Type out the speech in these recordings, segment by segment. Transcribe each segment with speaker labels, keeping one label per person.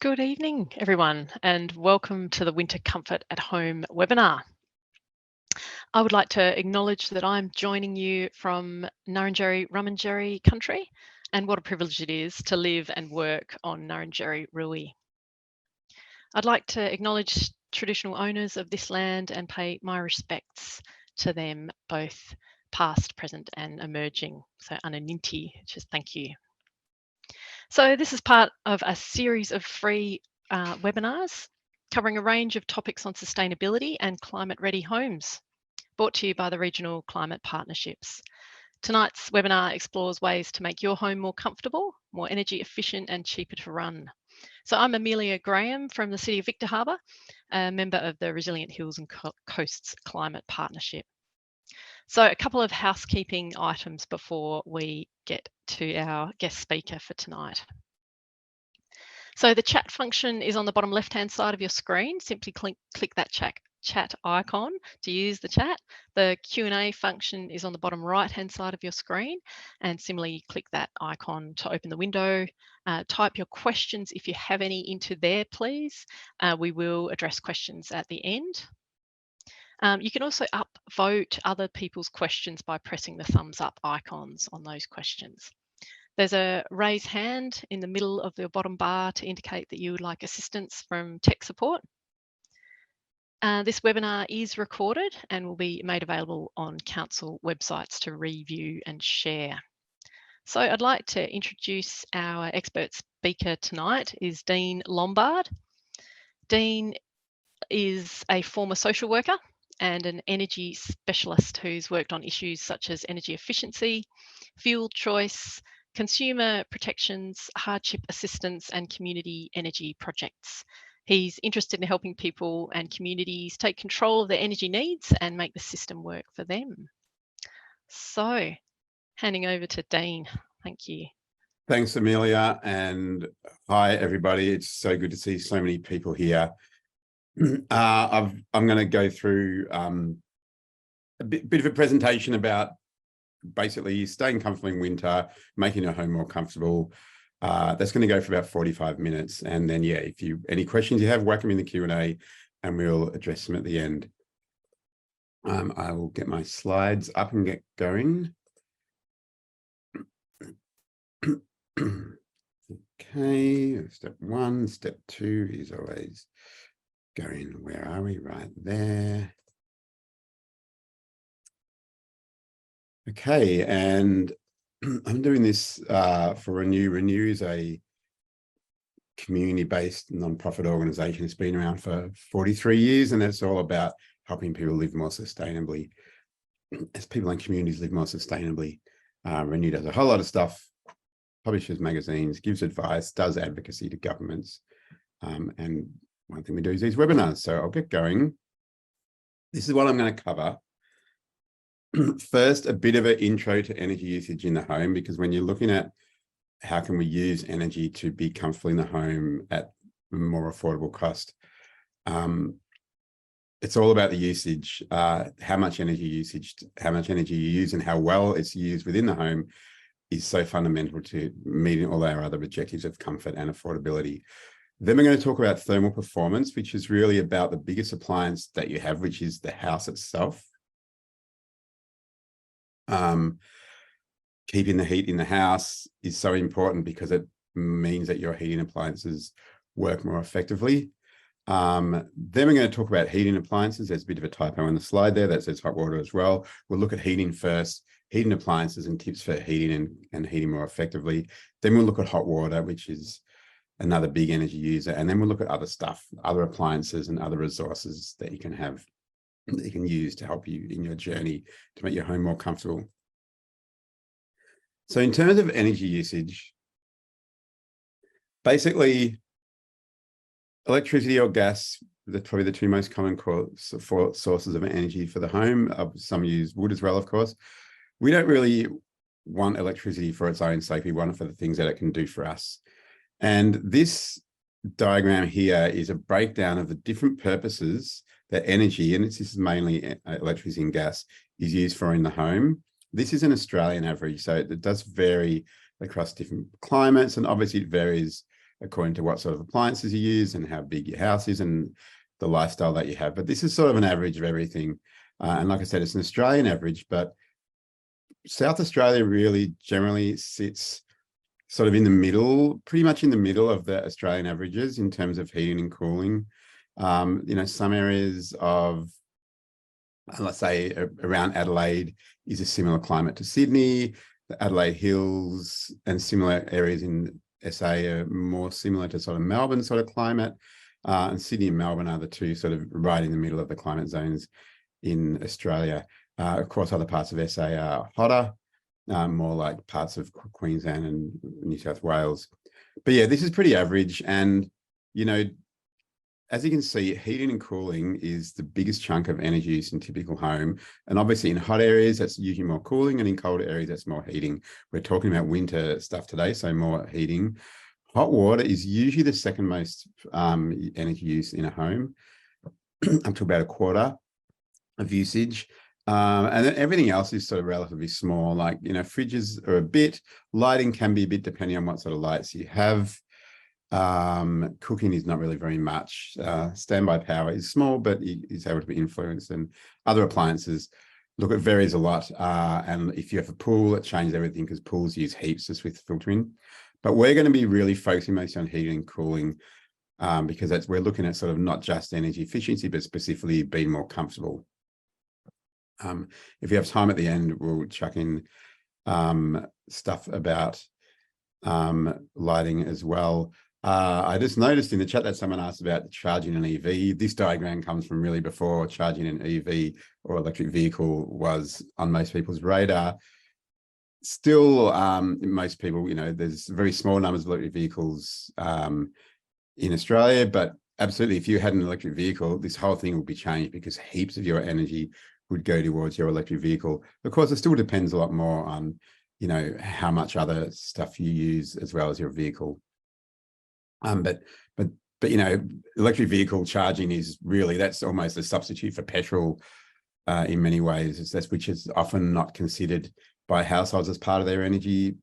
Speaker 1: Good evening, everyone, and welcome to the Winter Comfort at Home webinar. I would like to acknowledge that I'm joining you from Nurrinjeri Ruminjeri country, and what a privilege it is to live and work on Nurrinjeri Rui. I'd like to acknowledge traditional owners of this land and pay my respects to them, both past, present, and emerging. So, Ananinti, just thank you. So this is part of a series of free webinars covering a range of topics on sustainability and climate-ready homes, brought to you by the Regional Climate Partnerships. Tonight's webinar explores ways to make your home more comfortable, more energy efficient and cheaper to run. So I'm Amelia Graham from the City of Victor Harbor, a member of the Resilient Hills and Coasts Climate Partnership. So a couple of housekeeping items before we get to our guest speaker for tonight. So the chat function is on the bottom left-hand side of your screen. Simply click that chat icon to use the chat. The Q&A function is on the bottom right-hand side of your screen, and similarly click that icon to open the window. Type your questions if you have any into there, please. We will address questions at the end. You can also upvote other people's questions by pressing the thumbs up icons on those questions. There's a raise hand in the middle of the bottom bar to indicate that you would like assistance from tech support. This webinar is recorded and will be made available on council websites to review and share. So I'd like to introduce our expert speaker tonight is Dean Lombard. Dean is a former social worker and an energy specialist who's worked on issues such as energy efficiency, fuel choice, consumer protections, hardship assistance, and community energy projects. He's interested in helping people and communities take control of their energy needs and make the system work for them. So, handing over to Dean. Thank you.
Speaker 2: Thanks, Amelia, and hi, everybody. It's so good to see so many people here. I'm going to go through a bit of a presentation about basically staying comfortable in winter, making your home more comfortable. That's going to go for about 45 minutes. And then, yeah, if you any questions you have, whack them in the Q&A and we'll address them at the end. I will get my slides up and get going. Okay, step one. Step two is always going, where are we? Right there. Okay, and I'm doing this for Renew. Renew is a community-based non-profit organisation. It's been around for 43 years, and it's all about helping people live more sustainably. As people and communities live more sustainably, Renew does a whole lot of stuff, publishes magazines, gives advice, does advocacy to governments, and one thing we do is these webinars. So I'll get going. This is what I'm going to cover. First, a bit of an intro to energy usage in the home, because when you're looking at how can we use energy to be comfortable in the home at more affordable cost, it's all about the usage, how much energy you use and how well it's used within the home is so fundamental to meeting all our other objectives of comfort and affordability. Then we're going to talk about thermal performance, which is really about the biggest appliance that you have, which is the house itself. Keeping the heat in the house is so important because it means that your heating appliances work more effectively. Then we're going to talk about heating appliances. There's a bit of a typo on the slide there that says hot water as well. We'll look at heating first, heating appliances and tips for heating and heating more effectively. Then we'll look at hot water, which is another big energy user. And then we'll look at other stuff, other appliances and other resources that you can have, that you can use to help you in your journey to make your home more comfortable. So in terms of energy usage, basically electricity or gas, they're probably the two most common sources of energy for the home. Some use wood as well, of course. We don't really want electricity for its own sake. We want it for the things that it can do for us. And this diagram here is a breakdown of the different purposes that energy, and this is mainly electricity and gas, is used for in the home. This is an Australian average, so it does vary across different climates, and obviously it varies according to what sort of appliances you use and how big your house is and the lifestyle that you have. But this is sort of an average of everything. And like I said, it's an Australian average, but South Australia really generally sits sort of in the middle, pretty much in the middle of the Australian averages in terms of heating and cooling. Some areas of, let's say around Adelaide is a similar climate to Sydney. The Adelaide Hills and similar areas in SA are more similar to sort of Melbourne sort of climate. And Sydney and Melbourne are the two sort of right in the middle of the climate zones in Australia. Of course, other parts of SA are hotter, more like parts of Queensland and New South Wales. But yeah, this is pretty average. And, as you can see, heating and cooling is the biggest chunk of energy use in a typical home. And obviously in hot areas, that's usually more cooling, and in colder areas, that's more heating. We're talking about winter stuff today, so more heating. Hot water is usually the second most energy use in a home, up to about a quarter of usage. And then everything else is sort of relatively small, like, fridges are a bit, lighting can be a bit depending on what sort of lights you have. Cooking is not really very much. Standby power is small, but is able to be influenced, and other appliances, look, it varies a lot. And if you have a pool, it changes everything because pools use heaps just with filtering. But we're going to be really focusing mostly on heating and cooling because we're looking at sort of not just energy efficiency, but specifically being more comfortable. If you have time at the end, we'll chuck in stuff about lighting as well. I just noticed in the chat that someone asked about charging an EV. This diagram comes from really before charging an EV or electric vehicle was on most people's radar. Still, most people, there's very small numbers of electric vehicles in Australia, but absolutely, if you had an electric vehicle, this whole thing would be changed because heaps of your energy would go towards your electric vehicle. Of course, it still depends a lot more on, how much other stuff you use as well as your vehicle. But electric vehicle charging is really, that's almost a substitute for petrol in many ways, which is often not considered by households as part of their energy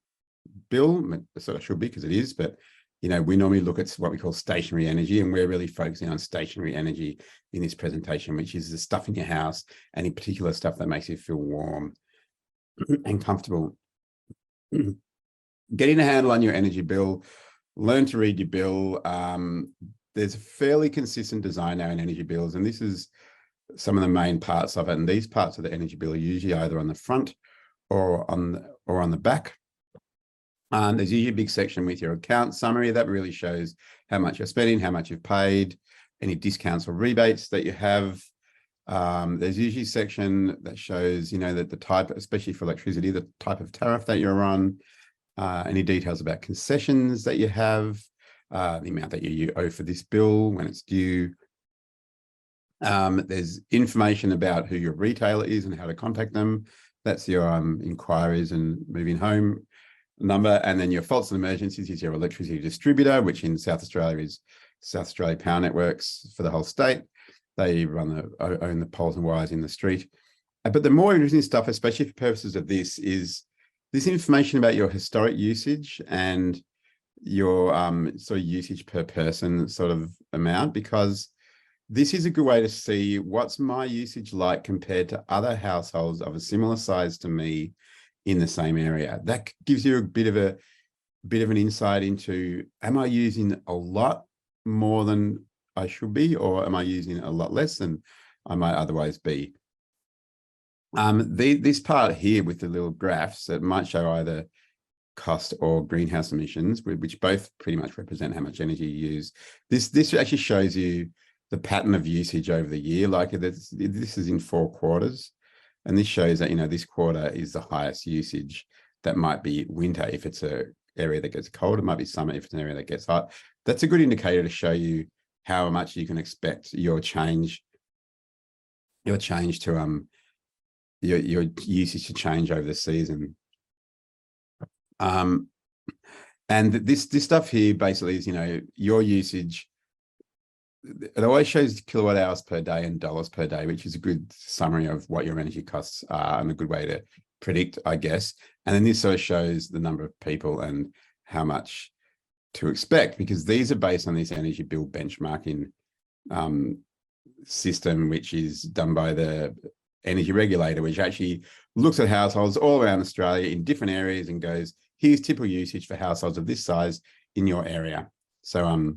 Speaker 2: bill. It sort of should be because it is, but we normally look at what we call stationary energy, and we're really focusing on stationary energy in this presentation, which is the stuff in your house, and in particular stuff that makes you feel warm and comfortable. Getting a handle on your energy bill, learn to read your bill. There's a fairly consistent design now in energy bills, and this is some of the main parts of it. And these parts of the energy bill are usually either on the front or on the back. There's usually a big section with your account summary that really shows how much you're spending, how much you've paid, any discounts or rebates that you have. There's usually a section that shows, that the type, especially for electricity, the type of tariff that you're on, any details about concessions that you have, the amount that you owe for this bill when it's due. There's information about who your retailer is and how to contact them. That's your inquiries and moving home number. And then your faults and emergencies is your electricity distributor, which in South Australia is South Australia Power Networks for the whole state. They own the poles and wires in the street. But the more interesting stuff, especially for purposes of this, is this information about your historic usage and your sort of usage per person sort of amount, because this is a good way to see what's my usage like compared to other households of a similar size to me in the same area. That gives you a bit of an insight into, am I using a lot more than I should be, or am I using a lot less than I might otherwise be? This part here with the little graphs that might show either cost or greenhouse emissions, which both pretty much represent how much energy you use. This actually shows you the pattern of usage over the year. Like this is in 4 quarters. And this shows that, this quarter is the highest usage. That might be winter if it's an area that gets cold. It might be summer if it's an area that gets hot. That's a good indicator to show you how much you can expect your change to your usage to change over the season. And this stuff here basically is, your usage. It always shows kilowatt hours per day and dollars per day, which is a good summary of what your energy costs are and a good way to predict, I guess. And then this sort of shows the number of people and how much to expect, because these are based on this energy bill benchmarking system, which is done by the energy regulator, which actually looks at households all around Australia in different areas and goes, here's typical usage for households of this size in your area. So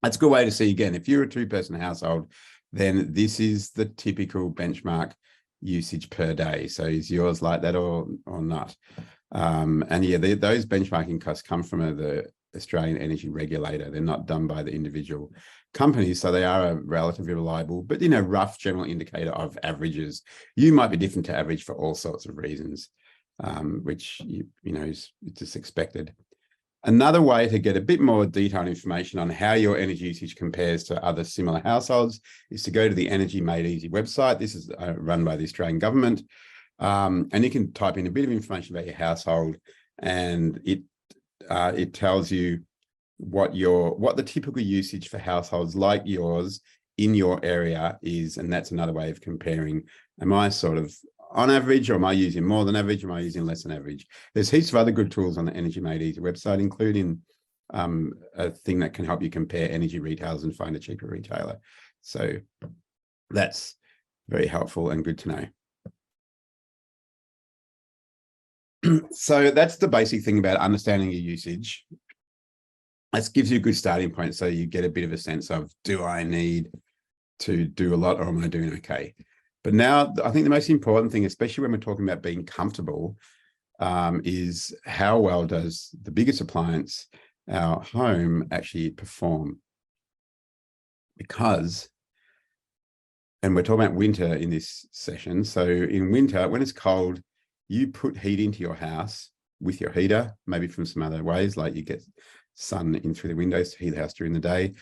Speaker 2: that's a good way to see, again, if you're a 2-person household, then this is the typical benchmark usage per day. So is yours like that or not? And yeah, those benchmarking costs come from the Australian energy regulator. They're not done by the individual companies, so they are a relatively reliable, but rough general indicator of averages. You might be different to average for all sorts of reasons, which is just expected. Another way to get a bit more detailed information on how your energy usage compares to other similar households is to go to the Energy Made Easy website. This is run by the Australian government. And you can type in a bit of information about your household, and it tells you what the typical usage for households like yours in your area is. And that's another way of comparing. Am I sort of on average, or am I using more than average? Am I using less than average? There's heaps of other good tools on the Energy Made Easy website, including a thing that can help you compare energy retailers and find a cheaper retailer. So that's very helpful and good to know. So that's the basic thing about understanding your usage. This gives you a good starting point, so you get a bit of a sense of, do I need to do a lot, or am I doing okay? But now I think the most important thing, especially when we're talking about being comfortable, is how well does the biggest appliance, our home, actually perform? Because, and we're talking about winter in this session, so in winter, when it's cold, you put heat into your house with your heater, maybe from some other ways, like you get sun in through the windows to heat the house during the day.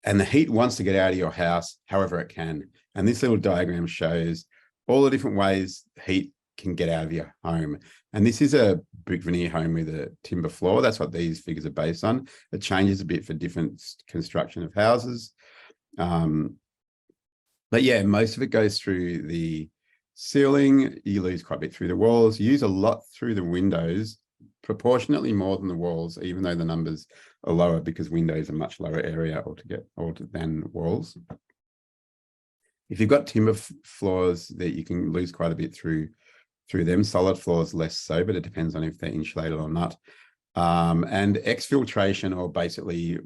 Speaker 2: And the heat wants to get out of your house however it can. And this little diagram shows all the different ways heat can get out of your home. And this is a brick veneer home with a timber floor. That's what these figures are based on. It changes a bit for different construction of houses. But yeah, most of it goes through the ceiling. You lose quite a bit through the walls. You use a lot through the windows, proportionately more than the walls, even though the numbers are lower, because windows are much lower area than walls. If you've got timber floors, that you can lose quite a bit through them. Solid floors less so, but it depends on if they're insulated or not. And exfiltration, or basically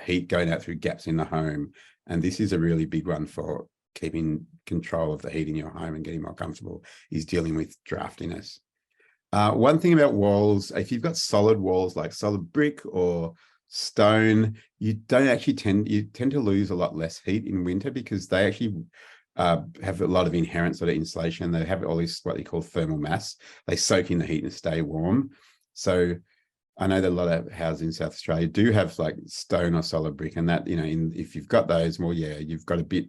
Speaker 2: heat going out through gaps in the home. And this is a really big one for keeping control of the heat in your home and getting more comfortable, is dealing with draftiness. One thing about walls, if you've got solid walls like solid brick or stone, you tend to lose a lot less heat in winter, because they actually have a lot of inherent sort of insulation. They have all this what they call thermal mass. They soak in the heat and stay warm. So I know that a lot of houses in South Australia do have like stone or solid brick, and that, if you've got those, well, yeah, you've got a bit.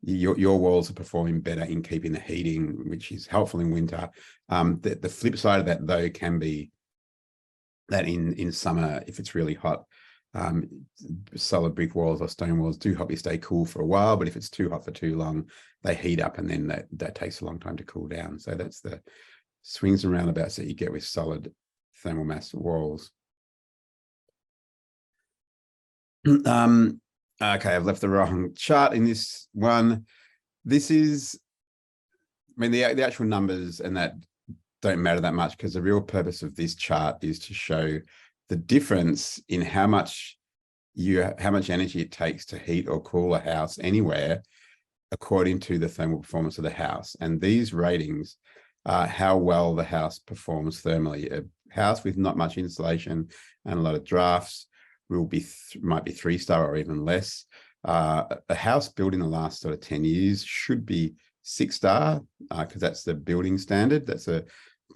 Speaker 2: Your walls are performing better in keeping the heating, which is helpful in winter. The flip side of that, though, can be that in summer, if it's really hot, solid brick walls or stone walls do help you stay cool for a while. But if it's too hot for too long, they heat up, and then that takes a long time to cool down. So that's the swings and roundabouts that you get with solid thermal mass walls. Okay, I've left the wrong chart in this one. This is, the actual numbers and that don't matter that much, because the real purpose of this chart is to show the difference in how much energy it takes to heat or cool a house anywhere, according to the thermal performance of the house. And these ratings are how well the house performs thermally. A house with not much insulation and a lot of drafts might be 3-star or even less. A house built in the last sort of 10 years should be 6-star, because that's the building standard. That's a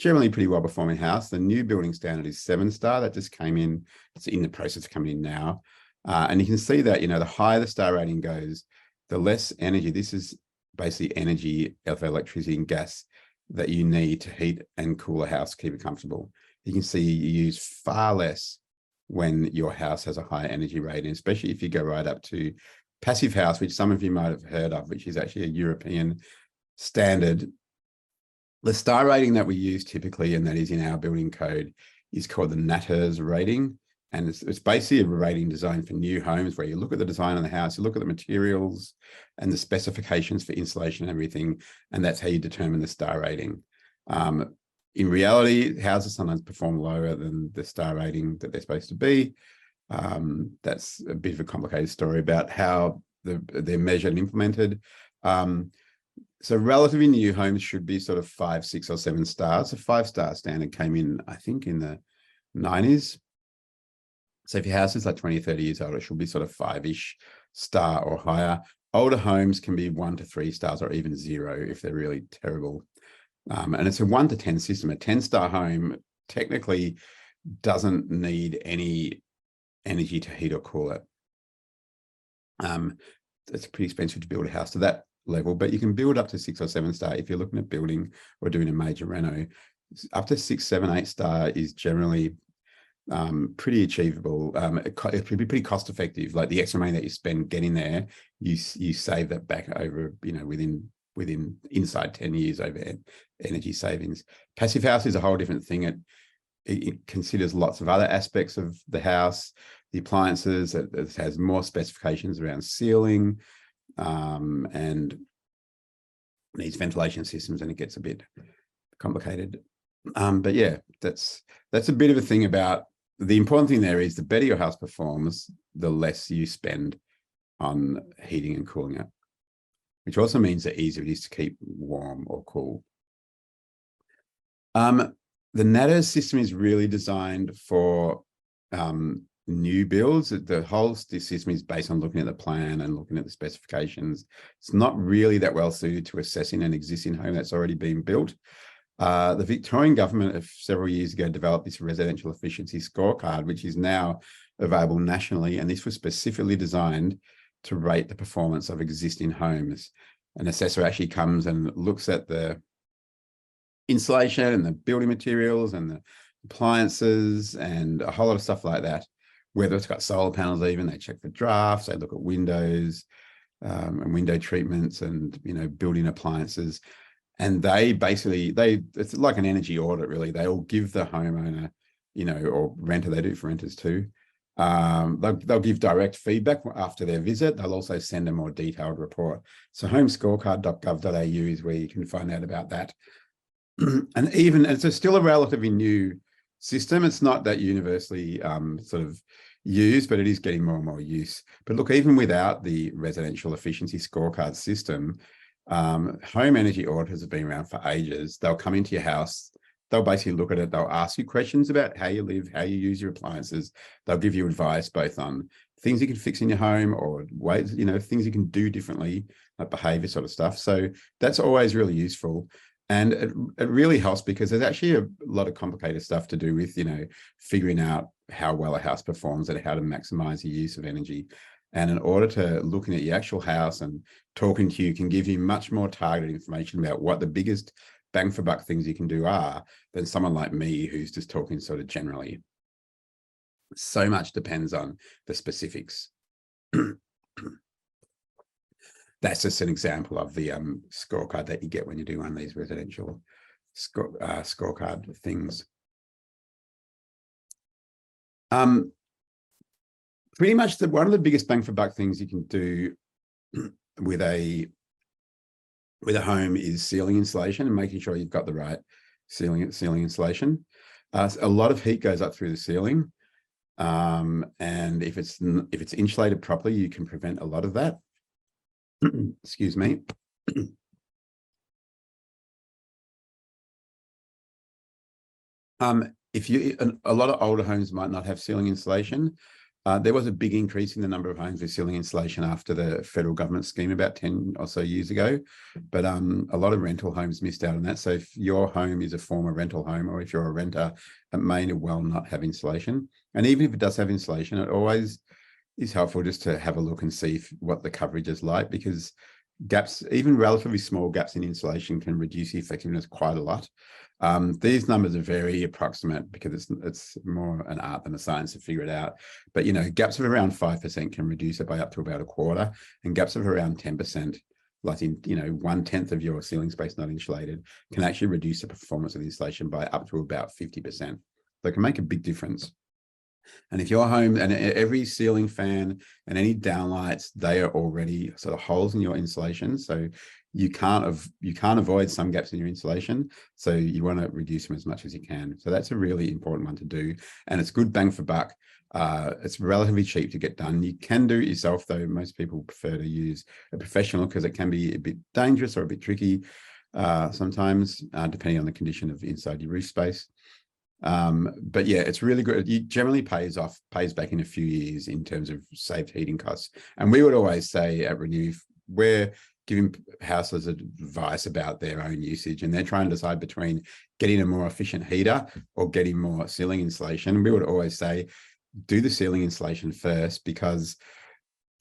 Speaker 2: generally pretty well performing house. The new building standard is 7-star. That just came in. It's in the process of coming in now. And you can see that, the higher the star rating goes, the less energy. This is basically energy of electricity and gas that you need to heat and cool a house, keep it comfortable. You can see you use far less when your house has a high energy rating, especially if you go right up to passive house, which some of you might have heard of, which is actually a European standard. The star rating that we use typically, and that is in our building code, is called the NATERS rating. And it's basically a rating design for new homes where you look at the design of the house, you look at the materials and the specifications for insulation and everything, and that's how you determine the star rating. In reality, houses sometimes perform lower than the star rating that they're supposed to be. That's a bit of a complicated story about how they're measured and implemented. So relatively new homes should be sort of 5, 6, or 7 stars. A 5-star standard came in, I think, in the 90s. So if your house is like 20 or 30 years old, it should be sort of 5-ish star or higher. Older homes can be 1 to 3 stars or even 0 if they're really terrible. And it's a 1 to 10 system. A 10-star home technically doesn't need any energy to heat or cool it. It's pretty expensive to build a house to that level, but you can build up to 6 or 7 star if you're looking at building or doing a major reno. Up to 6, 7, 8 star is generally pretty achievable. It could be pretty cost effective. Like the extra money that you spend getting there, you save that back over, within inside 10 years over energy savings. Passive house is a whole different thing. It considers lots of other aspects of the house, the appliances. It has more specifications around ceiling and needs ventilation systems, and it gets a bit complicated. But yeah, that's a bit of a thing about. The important thing there is the better your house performs, the less you spend on heating and cooling it, which also means the easier it is to keep warm or cool. The NATAS system is really designed for new builds. The whole system is based on looking at the plan and looking at the specifications. It's not really that well suited to assessing an existing home that's already been built. The Victorian government several years ago developed this residential efficiency scorecard, which is now available nationally. And this was specifically designed to rate the performance of existing homes. An assessor actually comes and looks at the insulation and the building materials and the appliances and a whole lot of stuff like that. Whether it's got solar panels, even they check for drafts, they look at windows and window treatments and building appliances. And they basically, it's like an energy audit, really. They'll give the homeowner, or renter, they do for renters too. They'll give direct feedback after their visit. They'll also send a more detailed report. So homescorecard.gov.au is where you can find out about that. And it's still a relatively new system. It's not that universally sort of used, but it is getting more and more use. But look, even without the residential efficiency scorecard system, home energy auditors have been around for ages. They'll come into your house, they'll basically look at it, they'll ask you questions about how you live, how you use your appliances. They'll give you advice both on things you can fix in your home or ways, things you can do differently, like behavior sort of stuff. So that's always really useful. And it really helps because there's actually a lot of complicated stuff to do with, figuring out how well a house performs and how to maximize the use of energy. And an auditor looking at your actual house and talking to you can give you much more targeted information about what the biggest bang for buck things you can do are than someone like me who's just talking sort of generally. So much depends on the specifics. That's just an example of the scorecard that you get when you do one of these residential scorecard things. Pretty much one of the biggest bang for buck things you can do with a home is ceiling insulation and making sure you've got the right ceiling insulation. A lot of heat goes up through the ceiling, and if it's insulated properly, you can prevent a lot of that. Excuse me. A lot of older homes might not have ceiling insulation. There was a big increase in the number of homes with ceiling insulation after the federal government scheme about 10 or so years ago. But a lot of rental homes missed out on that. So if your home is a former rental home, or if you're a renter, it may well not have insulation. And even if it does have insulation, it always is helpful just to have a look and see what the coverage is like, because gaps, even relatively small gaps in insulation, can reduce the effectiveness quite a lot. These numbers are very approximate because it's more an art than a science to figure it out. But, gaps of around 5% can reduce it by up to about a quarter, and gaps of around 10%, like in, 1/10 of your ceiling space not insulated, can actually reduce the performance of the insulation by up to about 50%. So it can make a big difference. And if your home and every ceiling fan and any downlights, they are already sort of holes in your insulation. So you can't avoid some gaps in your insulation. So you want to reduce them as much as you can. So that's a really important one to do. And it's good bang for buck. It's relatively cheap to get done. You can do it yourself, though. Most people prefer to use a professional because it can be a bit dangerous or a bit tricky sometimes, depending on the condition of inside your roof space. But yeah, it's really good. It generally pays back in a few years in terms of saved heating costs. And we would always say at Renew, we're giving householders advice about their own usage, and they're trying to decide between getting a more efficient heater or getting more ceiling insulation. And we would always say, do the ceiling insulation first, because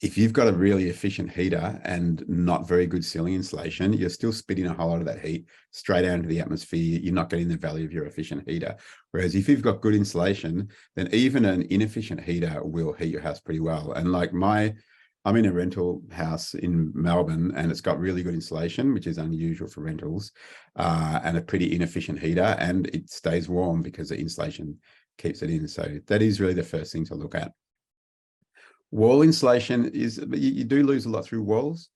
Speaker 2: if you've got a really efficient heater and not very good ceiling insulation, you're still spitting a whole lot of that heat straight out into the atmosphere. You're not getting the value of your efficient heater. Whereas if you've got good insulation, then even an inefficient heater will heat your house pretty well. And like I'm in a rental house in Melbourne, and it's got really good insulation, which is unusual for rentals, and a pretty inefficient heater, and it stays warm because the insulation keeps it in. So that is really the first thing to look at. Wall insulation is, you do lose a lot through walls.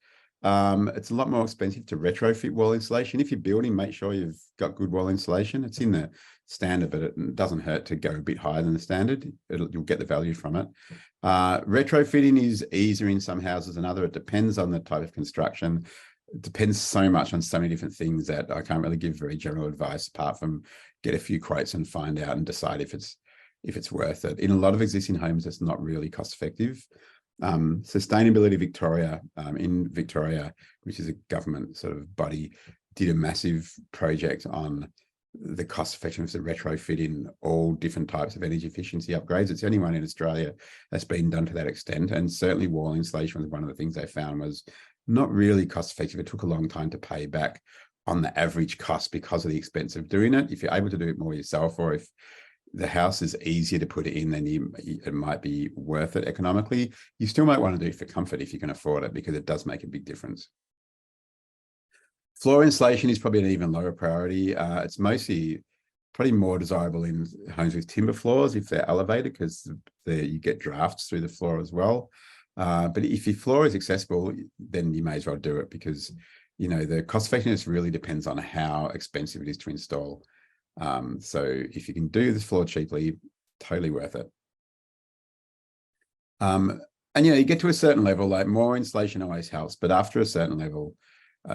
Speaker 2: It's a lot more expensive to retrofit wall insulation. If you're building, make sure you've got good wall insulation. It's in the standard, but it doesn't hurt to go a bit higher than the standard. You'll get the value from it. Retrofitting is easier in some houses than others. It depends on the type of construction. It depends so much on so many different things that I can't really give very general advice, apart from get a few quotes and find out and decide if it's worth it. In a lot of existing homes, it's not really cost effective. Sustainability Victoria, in Victoria, which is a government sort of body, did a massive project on the cost effectiveness of retrofitting all different types of energy efficiency upgrades. It's the only one in Australia that's been done to that extent. And certainly wall insulation was one of the things they found was not really cost effective. It took a long time to pay back on the average cost because of the expense of doing it. If you're able to do it more yourself, or if the house is easier to put it in, then it might be worth it economically. You still might want to do it for comfort if you can afford it, because it does make a big difference. Floor insulation is probably an even lower priority. It's probably more desirable in homes with timber floors if they're elevated, because you get drafts through the floor as well. But if your floor is accessible, then you may as well do it, because the cost effectiveness really depends on how expensive it is to install. So if you can do this floor cheaply, totally worth it. And you get to a certain level, like more insulation always helps, but after a certain level,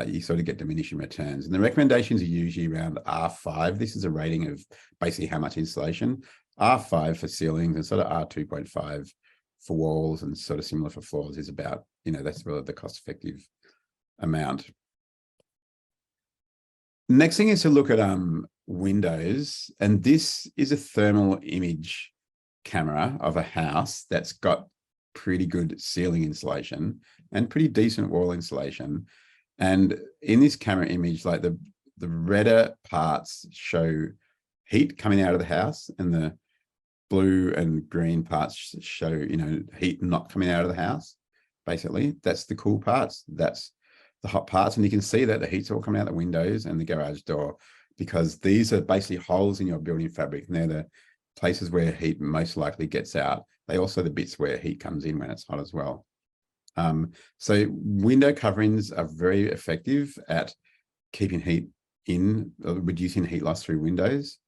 Speaker 2: you sort of get diminishing returns. And the recommendations are usually around R5. This is a rating of basically how much insulation. R5 for ceilings and sort of R2.5 for walls, and sort of similar for floors is about, that's really the cost effective amount. Next thing is to look at windows, and this is a thermal image camera of a house that's got pretty good ceiling insulation and pretty decent wall insulation. And in this camera image, like the redder parts show heat coming out of the house, and the blue and green parts show, heat not coming out of the house. Basically, that's the cool parts. That's the hot parts. And you can see that the heat's all coming out the windows and the garage door, because these are basically holes in your building fabric, and they're the places where heat most likely gets out. They also the bits where heat comes in when it's hot as well. So window coverings are very effective at keeping heat in, reducing heat loss through windows.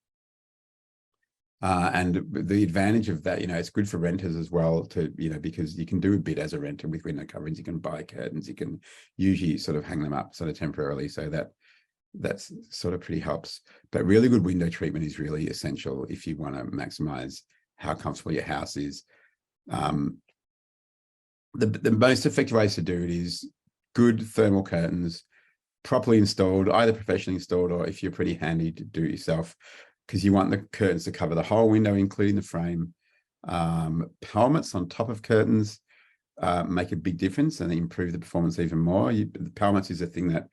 Speaker 2: And the advantage of that, it's good for renters as well, because you can do a bit as a renter with window coverings. You can buy curtains, you can usually sort of hang them up sort of temporarily, so that's sort of pretty helps. But really good window treatment is really essential if you want to maximize how comfortable your house is. The most effective ways to do it is good thermal curtains, properly installed, either professionally installed, or if you're pretty handy to do it yourself, because you want the curtains to cover the whole window, including the frame. Pelmets on top of curtains make a big difference and improve the performance even more. The pelmets is a thing that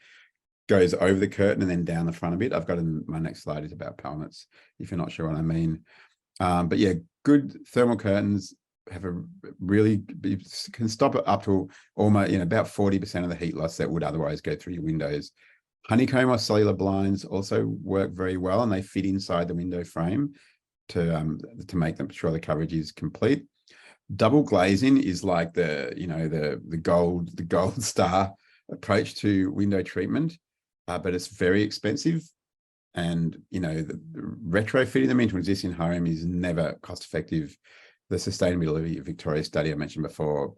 Speaker 2: goes over the curtain and then down the front a bit. I've got my next slide is about pelmets, if you're not sure what I mean. But yeah, good thermal curtains have can stop it up to almost, about 40% of the heat loss that would otherwise go through your windows. Honeycomb or cellular blinds also work very well, and they fit inside the window frame. to make them sure the coverage is complete. Double glazing is like the gold star approach to window treatment, but it's very expensive. And retrofitting them into an existing home is never cost effective. The Sustainability of Victoria study I mentioned before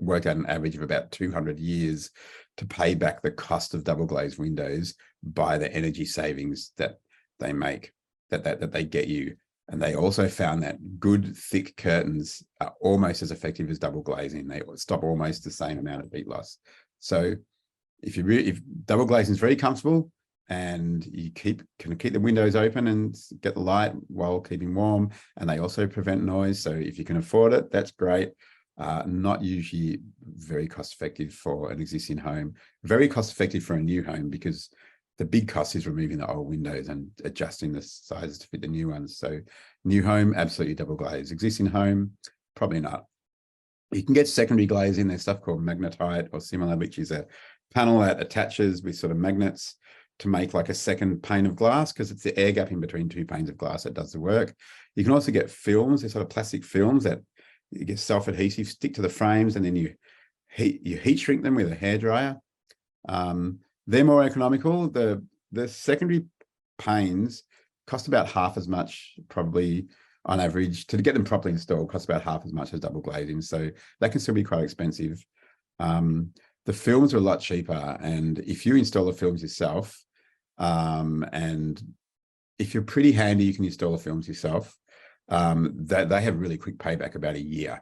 Speaker 2: worked out an average of about 200 years to pay back the cost of double glazed windows by the energy savings that they make, that they get you. And they also found that good thick curtains are almost as effective as double glazing. They stop almost the same amount of heat loss. So if double glazing is very comfortable, and you can keep the windows open and get the light while keeping warm, and they also prevent noise. So if you can afford it, that's great. Not usually very cost effective for an existing home, very cost effective for a new home, because the big cost is removing the old windows and adjusting the sizes to fit the new ones. So new home, absolutely double glaze. Existing home, probably not. You can get secondary glazing. There's stuff called magnetite or similar, which is a panel that attaches with sort of magnets to make like a second pane of glass, because it's the air gap in between two panes of glass that does the work. You can also get films, these sort of plastic films that you get self-adhesive, stick to the frames, and then you heat shrink them with a hairdryer. They're more economical. The secondary panes cost about half as much, probably on average, to get them properly installed, cost about half as much as double glazing. So that can still be quite expensive. The films are a lot cheaper. And if you install the films yourself, and if you're pretty handy, you can install the films yourself. They have really quick payback, about a year,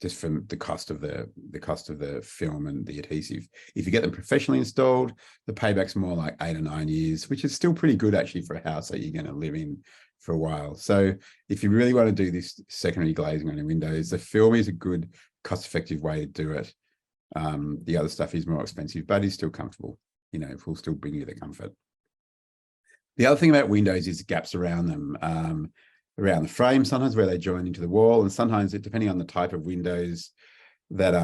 Speaker 2: just from the cost of the film and the adhesive. If you get them professionally installed, the payback's more like 8 or 9 years, which is still pretty good actually for a house that you're going to live in for a while. So if you really want to do this secondary glazing on your windows, the film is a good cost-effective way to do it. The other stuff is more expensive, but is still comfortable. It will still bring you the comfort. The other thing about windows is gaps around them, around the frame, sometimes where they join into the wall, and sometimes, depending on the type of windows, that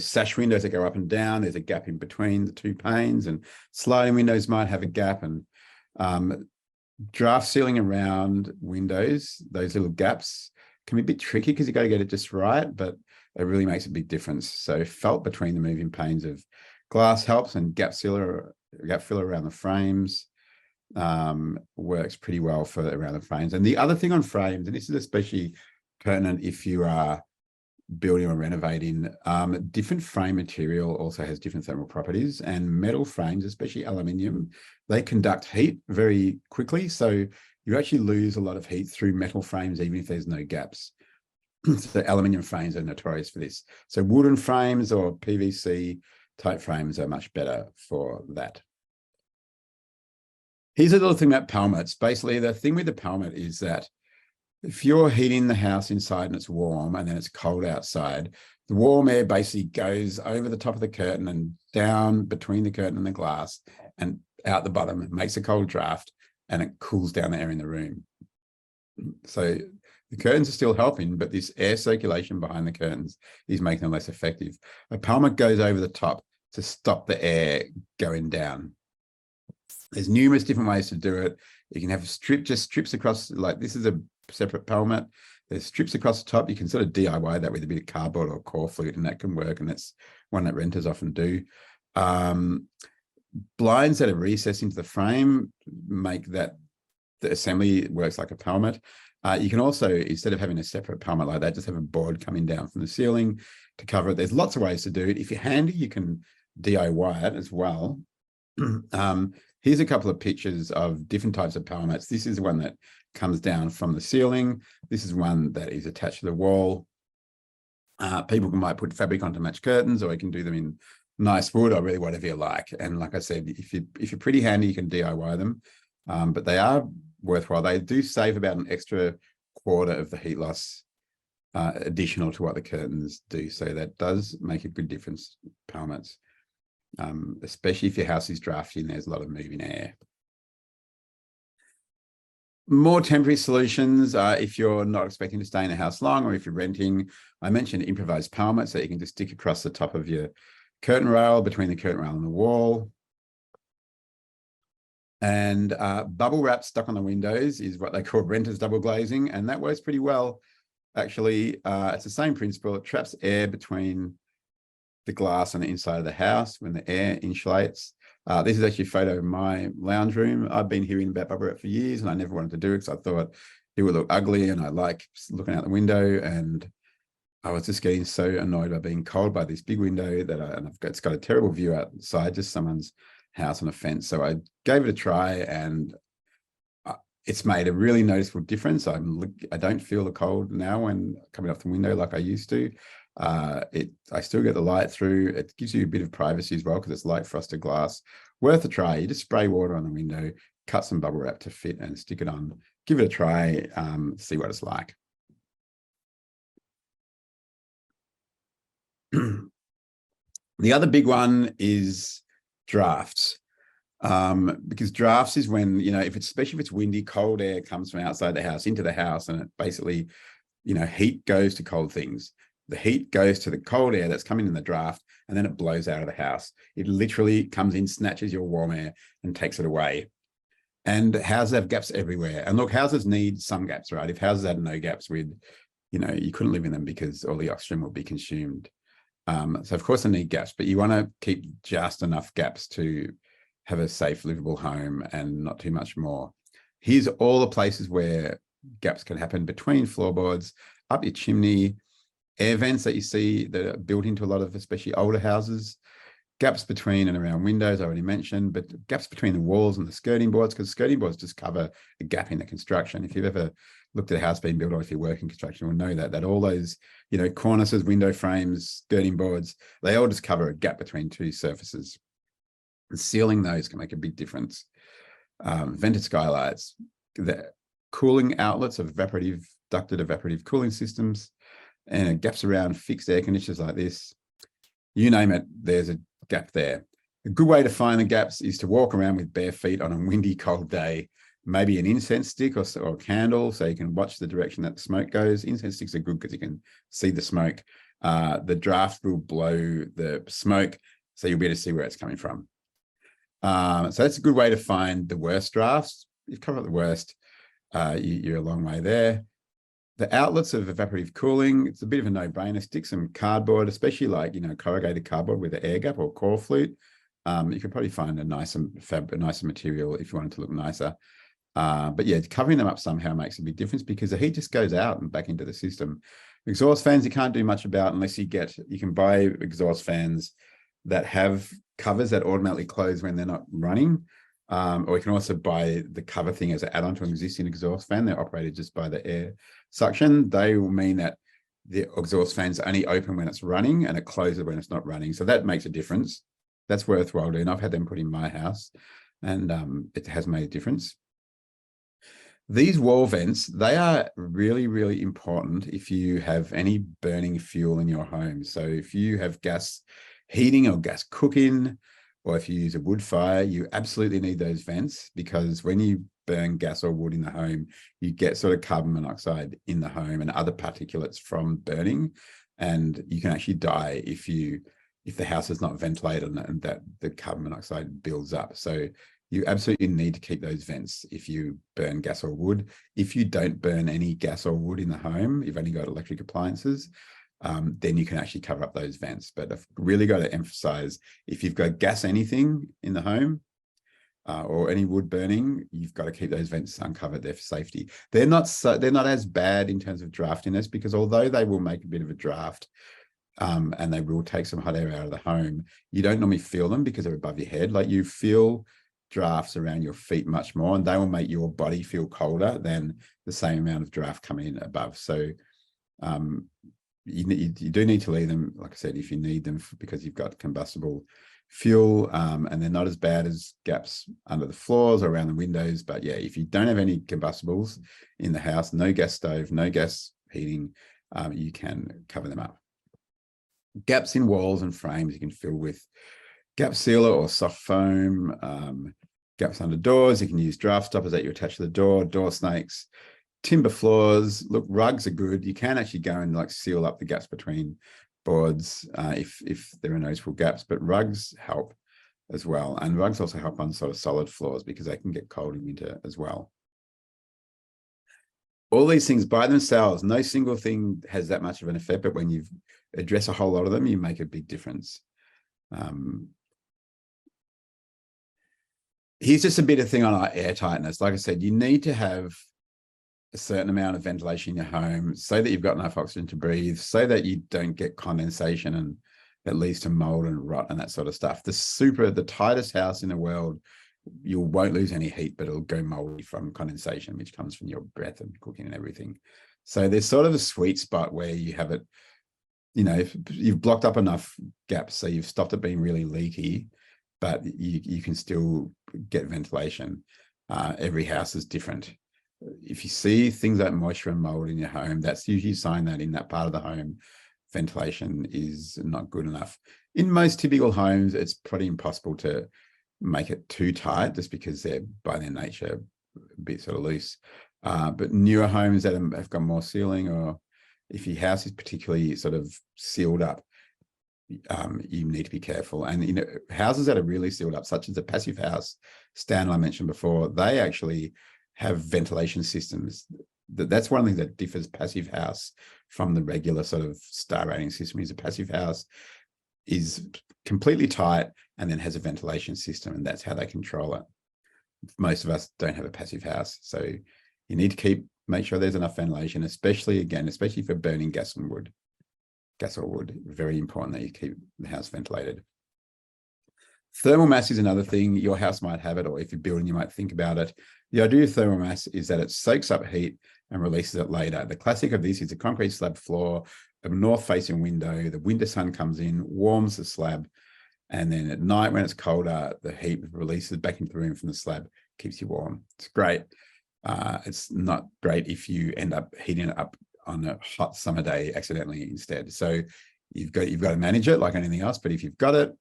Speaker 2: sash windows that go up and down, there's a gap in between the two panes, and sliding windows might have a gap, and draft sealing around windows, those little gaps can be a bit tricky because you got to get it just right, but it really makes a big difference. So felt between the moving panes of glass helps, and gap filler around the frames works pretty well for around the frames. And the other thing on frames, and this is especially pertinent if you are building or renovating, different frame material also has different thermal properties, and metal frames, especially aluminium, they conduct heat very quickly. So you actually lose a lot of heat through metal frames, even if there's no gaps. So aluminium frames are notorious for this. So wooden frames or PVC type frames are much better for that. Here's a little thing about pelmets. Basically, the thing with the pelmet is that if you're heating the house inside and it's warm and then it's cold outside, the warm air basically goes over the top of the curtain and down between the curtain and the glass and out the bottom. It makes a cold draft and it cools down the air in the room. So the curtains are still helping, but this air circulation behind the curtains is making them less effective. A pelmet goes over the top to stop the air going down. There's numerous different ways to do it. You can have strips across, like this is a separate pelmet. There's strips across the top. You can sort of DIY that with a bit of cardboard or core flute, and that can work. And that's one that renters often do. Blinds that are recessed into the frame make that the assembly works like a pelmet. You can also, instead of having a separate pelmet like that, just have a board coming down from the ceiling to cover it. There's lots of ways to do it. If you're handy, you can DIY it as well. Here's a couple of pictures of different types of pelmets. This is one that comes down from the ceiling. This is one that is attached to the wall. People might put fabric onto match curtains, or you can do them in nice wood or really whatever you like. And like I said, if you're pretty handy, you can DIY them. But they are worthwhile. They do save about an extra quarter of the heat loss additional to what the curtains do. So that does make a good difference, pelmets. Especially if your house is drafty and there's a lot of moving air. More temporary solutions, if you're not expecting to stay in a house long, or if you're renting. I mentioned improvised pelmets that you can just stick across the top of your curtain rail, between the curtain rail and the wall. And bubble wrap stuck on the windows is what they call renter's double glazing, and that works pretty well. Actually, it's the same principle. It traps air between the glass and the inside of the house when the air insulates. This is actually a photo of my lounge room. I've been hearing about bubble wrap for years, and I never wanted to do it because I thought it would look ugly, and I like looking out the window, and I was just getting so annoyed by being cold by this big window that it's got a terrible view outside, just someone's house on a fence. So I gave it a try, and it's made a really noticeable difference. I don't feel the cold now when coming off the window like I used to. I still get the light through. It gives you a bit of privacy as well because it's light frosted glass. Worth a try. You just spray water on the window, cut some bubble wrap to fit, and stick it on. Give it a try. See what it's like. The other big one is drafts. Because drafts is when, especially if it's windy, cold air comes from outside the house into the house, and it basically, heat goes to cold things. The heat goes to the cold air that's coming in the draft, and then it blows out of the house. It literally comes in, snatches your warm air and takes it away. And houses have gaps everywhere. And look, houses need some gaps, right? If houses had no gaps, you couldn't live in them because all the oxygen would be consumed. So of course they need gaps, but you want to keep just enough gaps to have a safe, livable home and not too much more. Here's all the places where gaps can happen: between floorboards, up your chimney, air vents that you see that are built into a lot of especially older houses, gaps between and around windows, I already mentioned, but gaps between the walls and the skirting boards, because skirting boards just cover a gap in the construction. If you've ever looked at a house being built, or if you work in construction, you'll know that all those, cornices, window frames, skirting boards, they all just cover a gap between two surfaces. And sealing those can make a big difference. Vented skylights, the cooling outlets of ducted evaporative cooling systems, and gaps around fixed air conditioners like this. You name it, there's a gap there. A good way to find the gaps is to walk around with bare feet on a windy, cold day. Maybe an incense stick or a candle so you can watch the direction that the smoke goes. Incense sticks are good because you can see the smoke. The draft will blow the smoke, so you'll be able to see where it's coming from. So that's a good way to find the worst drafts. You've covered the worst, you're a long way there. The outlets of evaporative cooling, it's a bit of a no-brainer. Stick some cardboard, especially like, corrugated cardboard with an air gap or core flute. You could probably find a nicer material if you wanted to look nicer. But yeah, covering them up somehow makes a big difference because the heat just goes out and back into the system. Exhaust fans, you can't do much about unless you can buy exhaust fans that have covers that automatically close when they're not running. Or you can also buy the cover thing as an add-on to an existing exhaust fan. They're operated just by the air suction. They will mean that the exhaust fan's only open when it's running and it closes when it's not running. So that makes a difference. That's worthwhile doing. I've had them put in my house, and it has made a difference. These wall vents, they are really, really important if you have any burning fuel in your home. So if you have gas heating or gas cooking, or if you use a wood fire, you absolutely need those vents, because when you burn gas or wood in the home, you get sort of carbon monoxide in the home and other particulates from burning, and you can actually die if the house is not ventilated and that the carbon monoxide builds up. So you absolutely need to keep those vents if you burn gas or wood. If you don't burn any gas or wood in the home, you've only got electric appliances, then you can actually cover up those vents. But I've really got to emphasize, if you've got gas anything in the home or any wood burning, you've got to keep those vents uncovered there for safety. They're not as bad in terms of draftiness, because although they will make a bit of a draft and they will take some hot air out of the home, you don't normally feel them because they're above your head. Like, you feel drafts around your feet much more, and they will make your body feel colder than the same amount of draft coming in above. So you do need to leave them, like I said, if you need them, because you've got combustible fuel, and they're not as bad as gaps under the floors or around the windows. But yeah, if you don't have any combustibles in the house, no gas stove, no gas heating, you can cover them up. Gaps in walls and frames you can fill with gap sealer or soft foam. Gaps under doors, you can use draft stoppers that you attach to the door snakes. Timber floors, look, rugs are good. You can actually go and like seal up the gaps between boards if there are noticeable gaps, but rugs help. as well. And rugs also help on sort of solid floors because they can get cold in winter as well. All these things by themselves, no single thing has that much of an effect, but when you address a whole lot of them, you make a big difference. Here's just a bit of thing on our air tightness. Like I said, you need to have a certain amount of ventilation in your home so that you've got enough oxygen to breathe, so that you don't get condensation and that leads to mold and rot and that sort of stuff. The tightest house in the world, you won't lose any heat, but it'll go moldy from condensation, which comes from your breath and cooking and everything. So there's sort of a sweet spot where you have it, if you've blocked up enough gaps, so you've stopped it being really leaky, but you can still get ventilation. Every house is different. If you see things like moisture and mold in your home, that's usually a sign that in that part of the home, ventilation is not good enough. In most typical homes, it's pretty impossible to make it too tight just because they're by their nature a bit sort of loose. But newer homes that have got more ceiling, or if your house is particularly sort of sealed up, you need to be careful. And houses that are really sealed up, such as a passive house, Stan I mentioned before, they actually have ventilation systems. That's one of the things that differs passive house from the regular sort of star rating system. Is a passive house is completely tight and then has a ventilation system, and that's how they control it. Most of us don't have a passive house, so you need to make sure there's enough ventilation, especially for burning gas or wood. Very important that you keep the house ventilated. Thermal mass is another thing. Your house might have it, or if you're building, you might think about it. The idea of thermal mass is that it soaks up heat and releases it later. The classic of this is a concrete slab floor, a north-facing window. The winter sun comes in, warms the slab, and then at night when it's colder, the heat releases back into the room from the slab, keeps you warm. It's great. It's not great if you end up heating it up on a hot summer day accidentally instead. So you've got to manage it like anything else, but if you've got it,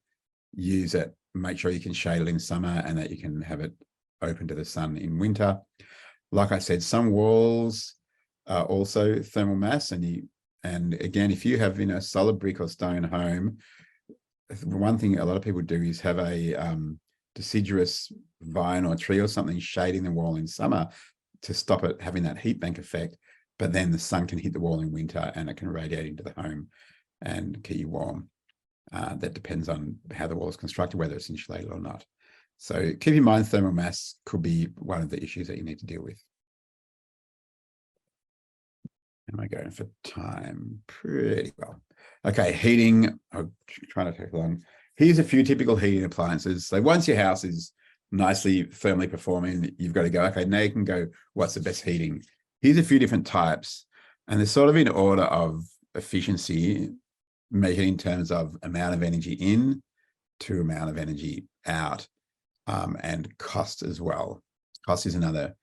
Speaker 2: use it. Make sure you can shade it in summer and that you can have it open to the sun in winter. Like I said, some walls are also thermal mass, and again, if you have a solid brick or stone home, one thing a lot of people do is have a deciduous vine or tree or something shading the wall in summer to stop it having that heat bank effect, but then the sun can hit the wall in winter and it can radiate into the home and keep you warm. That depends on how the wall is constructed, whether it's insulated or not. So keep in mind, thermal mass could be one of the issues that you need to deal with. Am I going for time? Pretty well. Okay, heating. I'll try to take along. Here's a few typical heating appliances. So once your house is nicely, firmly performing, you've got to go, okay, now you can go, what's the best heating? Here's a few different types, and they're sort of in order of efficiency, measured in terms of amount of energy in to amount of energy out, and cost as well. Cost is another.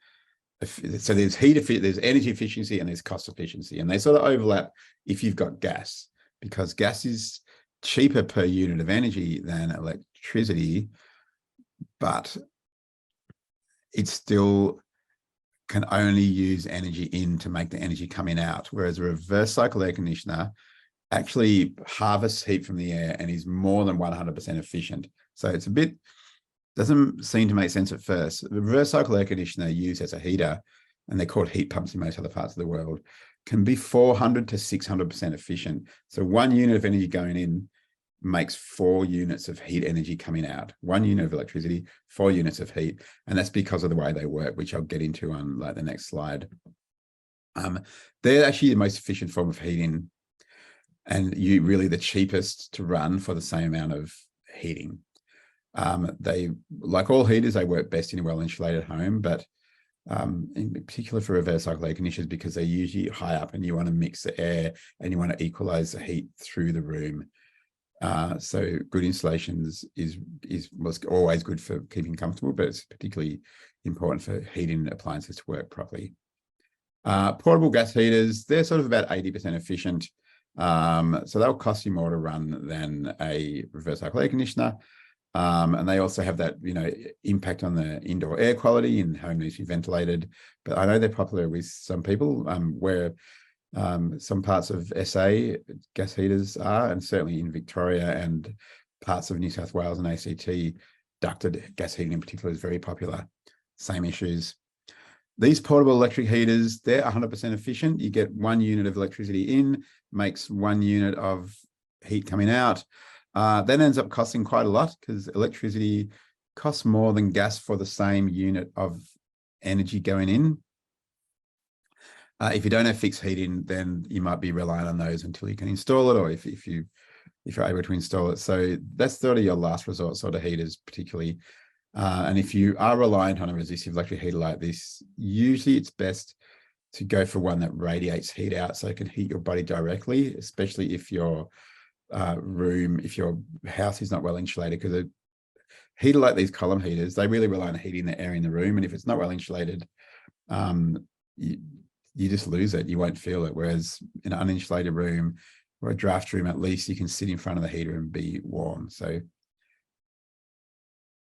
Speaker 2: So there's there's energy efficiency and there's cost efficiency, and they sort of overlap if you've got gas, because gas is cheaper per unit of energy than electricity, but it still can only use energy in to make the energy coming out, whereas a reverse cycle air conditioner actually harvests heat from the air and is more than 100% efficient. So it's doesn't seem to make sense at first. The reverse cycle air conditioner used as a heater, and they're called heat pumps in most other parts of the world, can be 400 to 600% efficient. So 1 unit of energy going in makes 4 units of heat energy coming out. 1 unit of electricity, 4 units of heat. And that's because of the way they work, which I'll get into on the next slide. They're actually the most efficient form of heating, and really the cheapest to run for the same amount of heating. They, like all heaters, they work best in a well-insulated home, but in particular for reverse cycle air conditioners, because they're usually high up and you want to mix the air and you want to equalize the heat through the room. So good insulation was always good for keeping comfortable, but it's particularly important for heating appliances to work properly. Portable gas heaters, they're sort of about 80% efficient. So they'll cost you more to run than a reverse cycle air conditioner. And they also have that, impact on the indoor air quality, and home needs to be ventilated. But I know they're popular with some people, where some parts of SA gas heaters are, and certainly in Victoria and parts of New South Wales and ACT, ducted gas heating in particular is very popular. Same issues. These portable electric heaters, they're 100% efficient. You get 1 unit of electricity in, makes 1 unit of heat coming out. That ends up costing quite a lot because electricity costs more than gas for the same unit of energy going in. If you don't have fixed heating, then you might be relying on those until you can install it, or if you're able to install it. So that's sort of your last resort sort of heaters, particularly. And if you are reliant on a resistive electric heater like this, usually it's best to go for one that radiates heat out so it can heat your body directly, especially if your if your house is not well insulated, because a heater like these column heaters, they really rely on heating the air in the room. And if it's not well insulated, you just lose it. You won't feel it. Whereas in an uninsulated room or a draft room, at least you can sit in front of the heater and be warm. So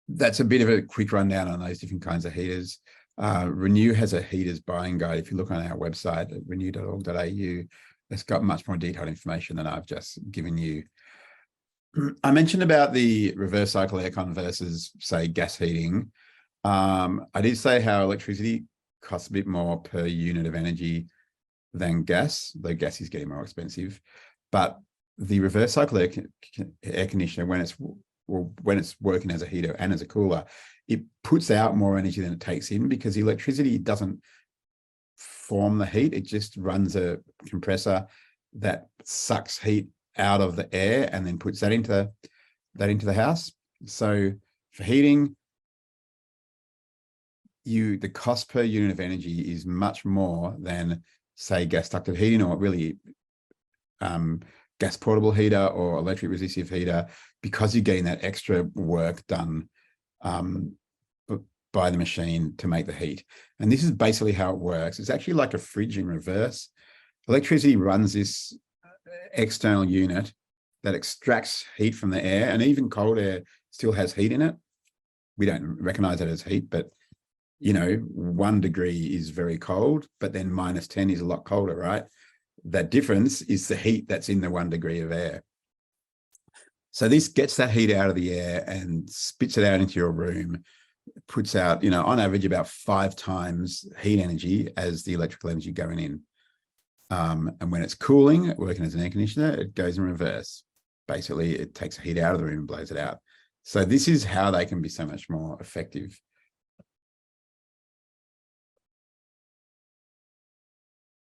Speaker 2: that's a bit of a quick rundown on those different kinds of heaters. Renew has a heaters buying guide. If you look on our website at renew.org.au, it's got much more detailed information than I've just given you. I mentioned about the reverse cycle aircon versus, say, gas heating. I did say how electricity costs a bit more per unit of energy than gas, though gas is getting more expensive. But the reverse cycle air conditioner, when it's working as a heater and as a cooler, it puts out more energy than it takes in, because the electricity doesn't form the heat. It just runs a compressor that sucks heat out of the air and then puts that into the house. So for heating, the cost per unit of energy is much more than, say, gas ducted heating, or really gas portable heater or electric resistive heater, because you're getting that extra work done by the machine to make the heat. And this is basically how it works. It's actually like a fridge in reverse. Electricity runs this external unit that extracts heat from the air, and even cold air still has heat in it. We don't recognize it as heat, but 1 degree is very cold, but then -10 is a lot colder, right? That difference is the heat that's in the 1 degree of air. So this gets that heat out of the air and spits it out into your room, puts out, on average about 5 times heat energy as the electrical energy going in. And when it's cooling, working as an air conditioner, it goes in reverse. Basically, it takes the heat out of the room and blows it out. So this is how they can be so much more effective.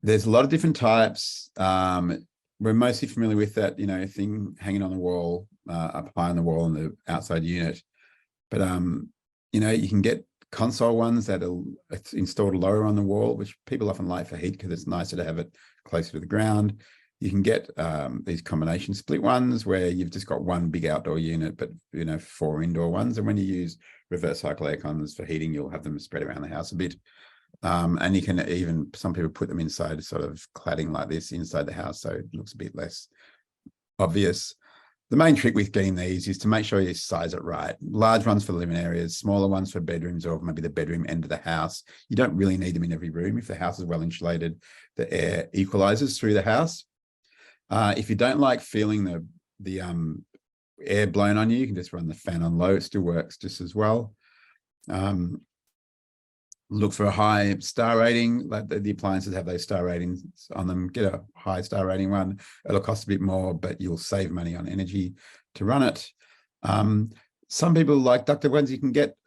Speaker 2: There's a lot of different types. We're mostly familiar with that, thing hanging on the wall, up high on the wall in the outside unit. But, you can get console ones that are installed lower on the wall, which people often like for heat because it's nicer to have it closer to the ground. You can get these combination split ones where you've just got 1 big outdoor unit, but 4 indoor ones. And when you use reverse cycle aircons for heating, you'll have them spread around the house a bit. And you can even, some people put them inside sort of cladding like this inside the house, so it looks a bit less obvious. The main trick with getting these is to make sure you size it right. Large ones for living areas, smaller ones for bedrooms, or maybe the bedroom end of the house. You don't really need them in every room. If the house is well insulated, the air equalizes through the house. If you don't like feeling the air blown on you, you can just run the fan on low. It still works just as well. Look for a high star rating. Like the appliances have those star ratings on them. Get a high star rating one. It'll cost a bit more, but you'll save money on energy to run it. Some people like ducted ones. You can get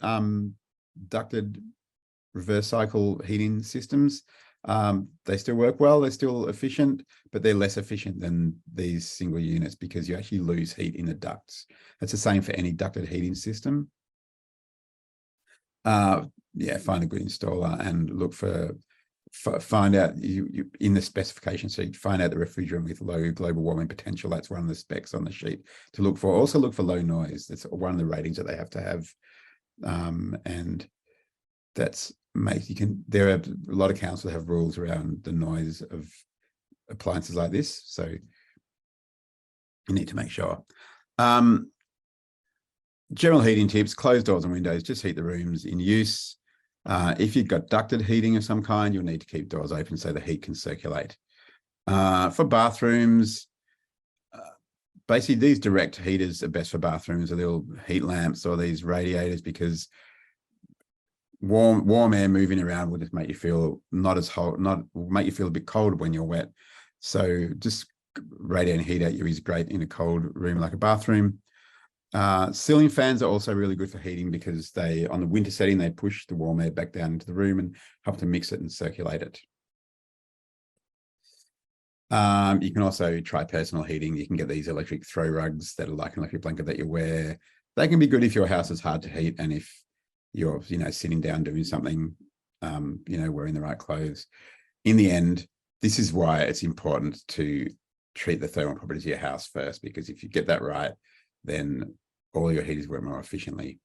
Speaker 2: ducted reverse cycle heating systems. They still work well. They're still efficient, but they're less efficient than these single units because you actually lose heat in the ducts. That's the same for any ducted heating system. Find a good installer and look find out you in the specification sheet, find out the refrigerant with low global warming potential. That's one of the specs on the sheet to look for. Also look for low noise. That's one of the ratings that they have to have. And that's there are a lot of councils have rules around the noise of appliances like this. So you need to make sure. General heating tips: close doors and windows, just heat the rooms in use. If you've got ducted heating of some kind, you'll need to keep doors open so the heat can circulate. For bathrooms, basically these direct heaters are best for bathrooms, or little heat lamps or these radiators, because warm air moving around will just make you feel not as hot, will make you feel a bit cold when you're wet. So just radiating heat at you is great in a cold room like a bathroom. Ceiling fans are also really good for heating, because they, on the winter setting, they push the warm air back down into the room and help to mix it and circulate it. You can also try personal heating. You can get these electric throw rugs that are like an electric blanket that you wear. They can be good if your house is hard to heat and if you're, sitting down doing something, wearing the right clothes. In the end, this is why it's important to treat the thermal properties of your house first, because if you get that right, then all your heaters work more efficiently.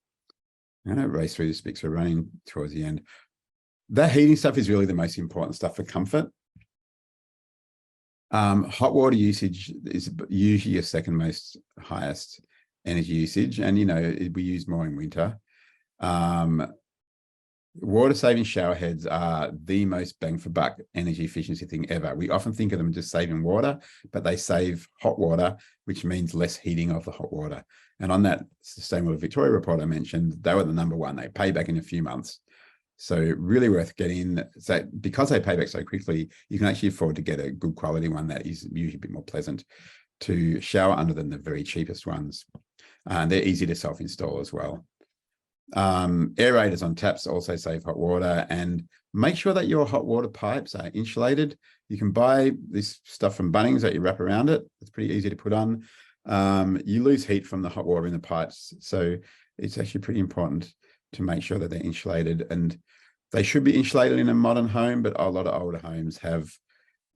Speaker 2: I'm going to race through this because we're running towards the end. That heating stuff is really the most important stuff for comfort. Hot water usage is usually your second most highest energy usage. And, we use more in winter. Water saving shower heads are the most bang for buck energy efficiency thing ever. We often think of them just saving water, but they save hot water, which means less heating of the hot water. And on that Sustainable Victoria report I mentioned, they were the number one. They pay back in a few months. So really worth getting. So because they pay back so quickly, you can actually afford to get a good quality one that is usually a bit more pleasant to shower under than the very cheapest ones. And they're easy to self-install as well. Aerators on taps also save hot water, and make sure that your hot water pipes are insulated. You can buy this stuff from Bunnings that you wrap around it. It's pretty easy to put on. You lose heat from the hot water in the pipes, so it's actually pretty important to make sure that they're insulated, and they should be insulated in a modern home, but a lot of older homes have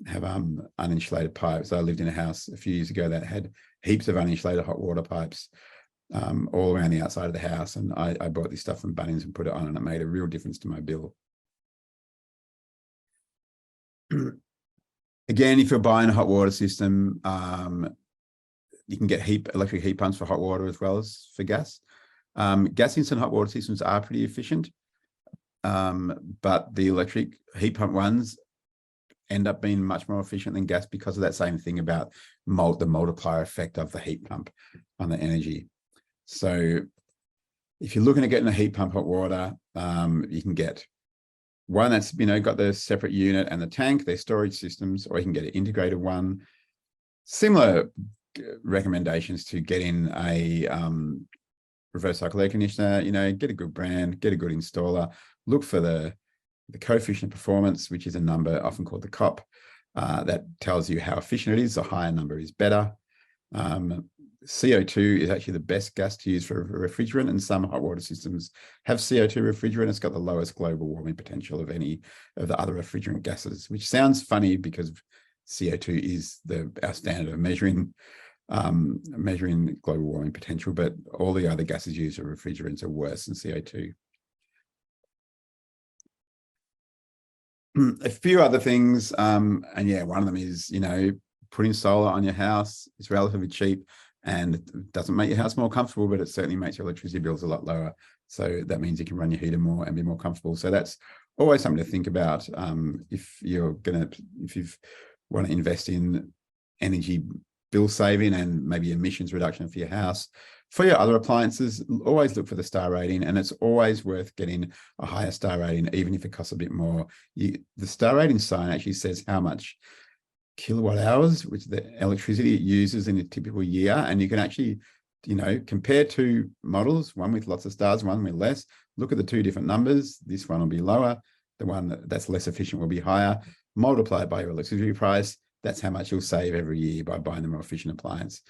Speaker 2: uninsulated pipes. I lived in a house a few years ago that had heaps of uninsulated hot water pipes all around the outside of the house, and I bought this stuff from Bunnings and put it on, and it made a real difference to my bill. Again, if you're buying a hot water system, you can get electric heat pumps for hot water as well as for gas. Gas instant hot water systems are pretty efficient, but the electric heat pump ones end up being much more efficient than gas because of that same thing about the multiplier effect of the heat pump on the energy. So if you're looking at getting a heat pump hot water, you can get one that's got the separate unit and the tank, their storage systems, or you can get an integrated one. Similar recommendations to getting a reverse cycle air conditioner. Get a good brand, get a good installer, look for the coefficient of performance, which is a number often called the COP, that tells you how efficient it is. The higher number is better. CO2 is actually the best gas to use for a refrigerant, and some hot water systems have CO2 refrigerant. It's got the lowest global warming potential of any of the other refrigerant gases, which sounds funny because CO2 is our standard of measuring global warming potential, but all the other gases used as refrigerants are worse than CO2. A few other things, and yeah, one of them is, putting solar on your house. It's relatively cheap, and it doesn't make your house more comfortable, but it certainly makes your electricity bills a lot lower. So that means you can run your heater more and be more comfortable. So that's always something to think about if you want to invest in energy bill saving and maybe emissions reduction for your house. For your other appliances, always look for the star rating, and it's always worth getting a higher star rating, even if it costs a bit more. The star rating sign actually says how much kilowatt hours, which the electricity it uses in a typical year, and you can actually, compare two models, one with lots of stars, one with less. Look at the two different numbers. This one will be lower. The one that's less efficient will be higher. Multiply it by your electricity price. That's how much you'll save every year by buying the more efficient appliance.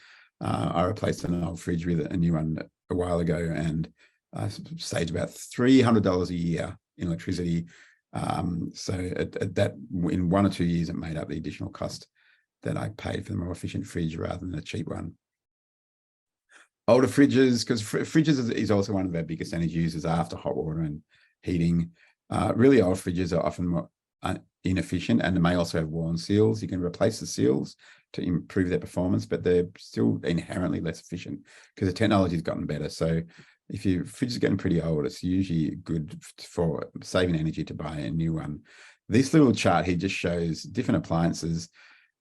Speaker 2: I replaced an old fridge with a new one a while ago, and I saved about $300 a year in electricity. So that in 1 or 2 years, it made up the additional cost that I paid for the more efficient fridge rather than a cheap one. Older fridges, because fridges is also one of our biggest energy users after hot water and heating. Really old fridges are often more inefficient, and they may also have worn seals. You can replace the seals to improve their performance, but they're still inherently less efficient because the technology has gotten better. So if your fridge is getting pretty old, it's usually good for saving energy to buy a new one. This little chart here just shows different appliances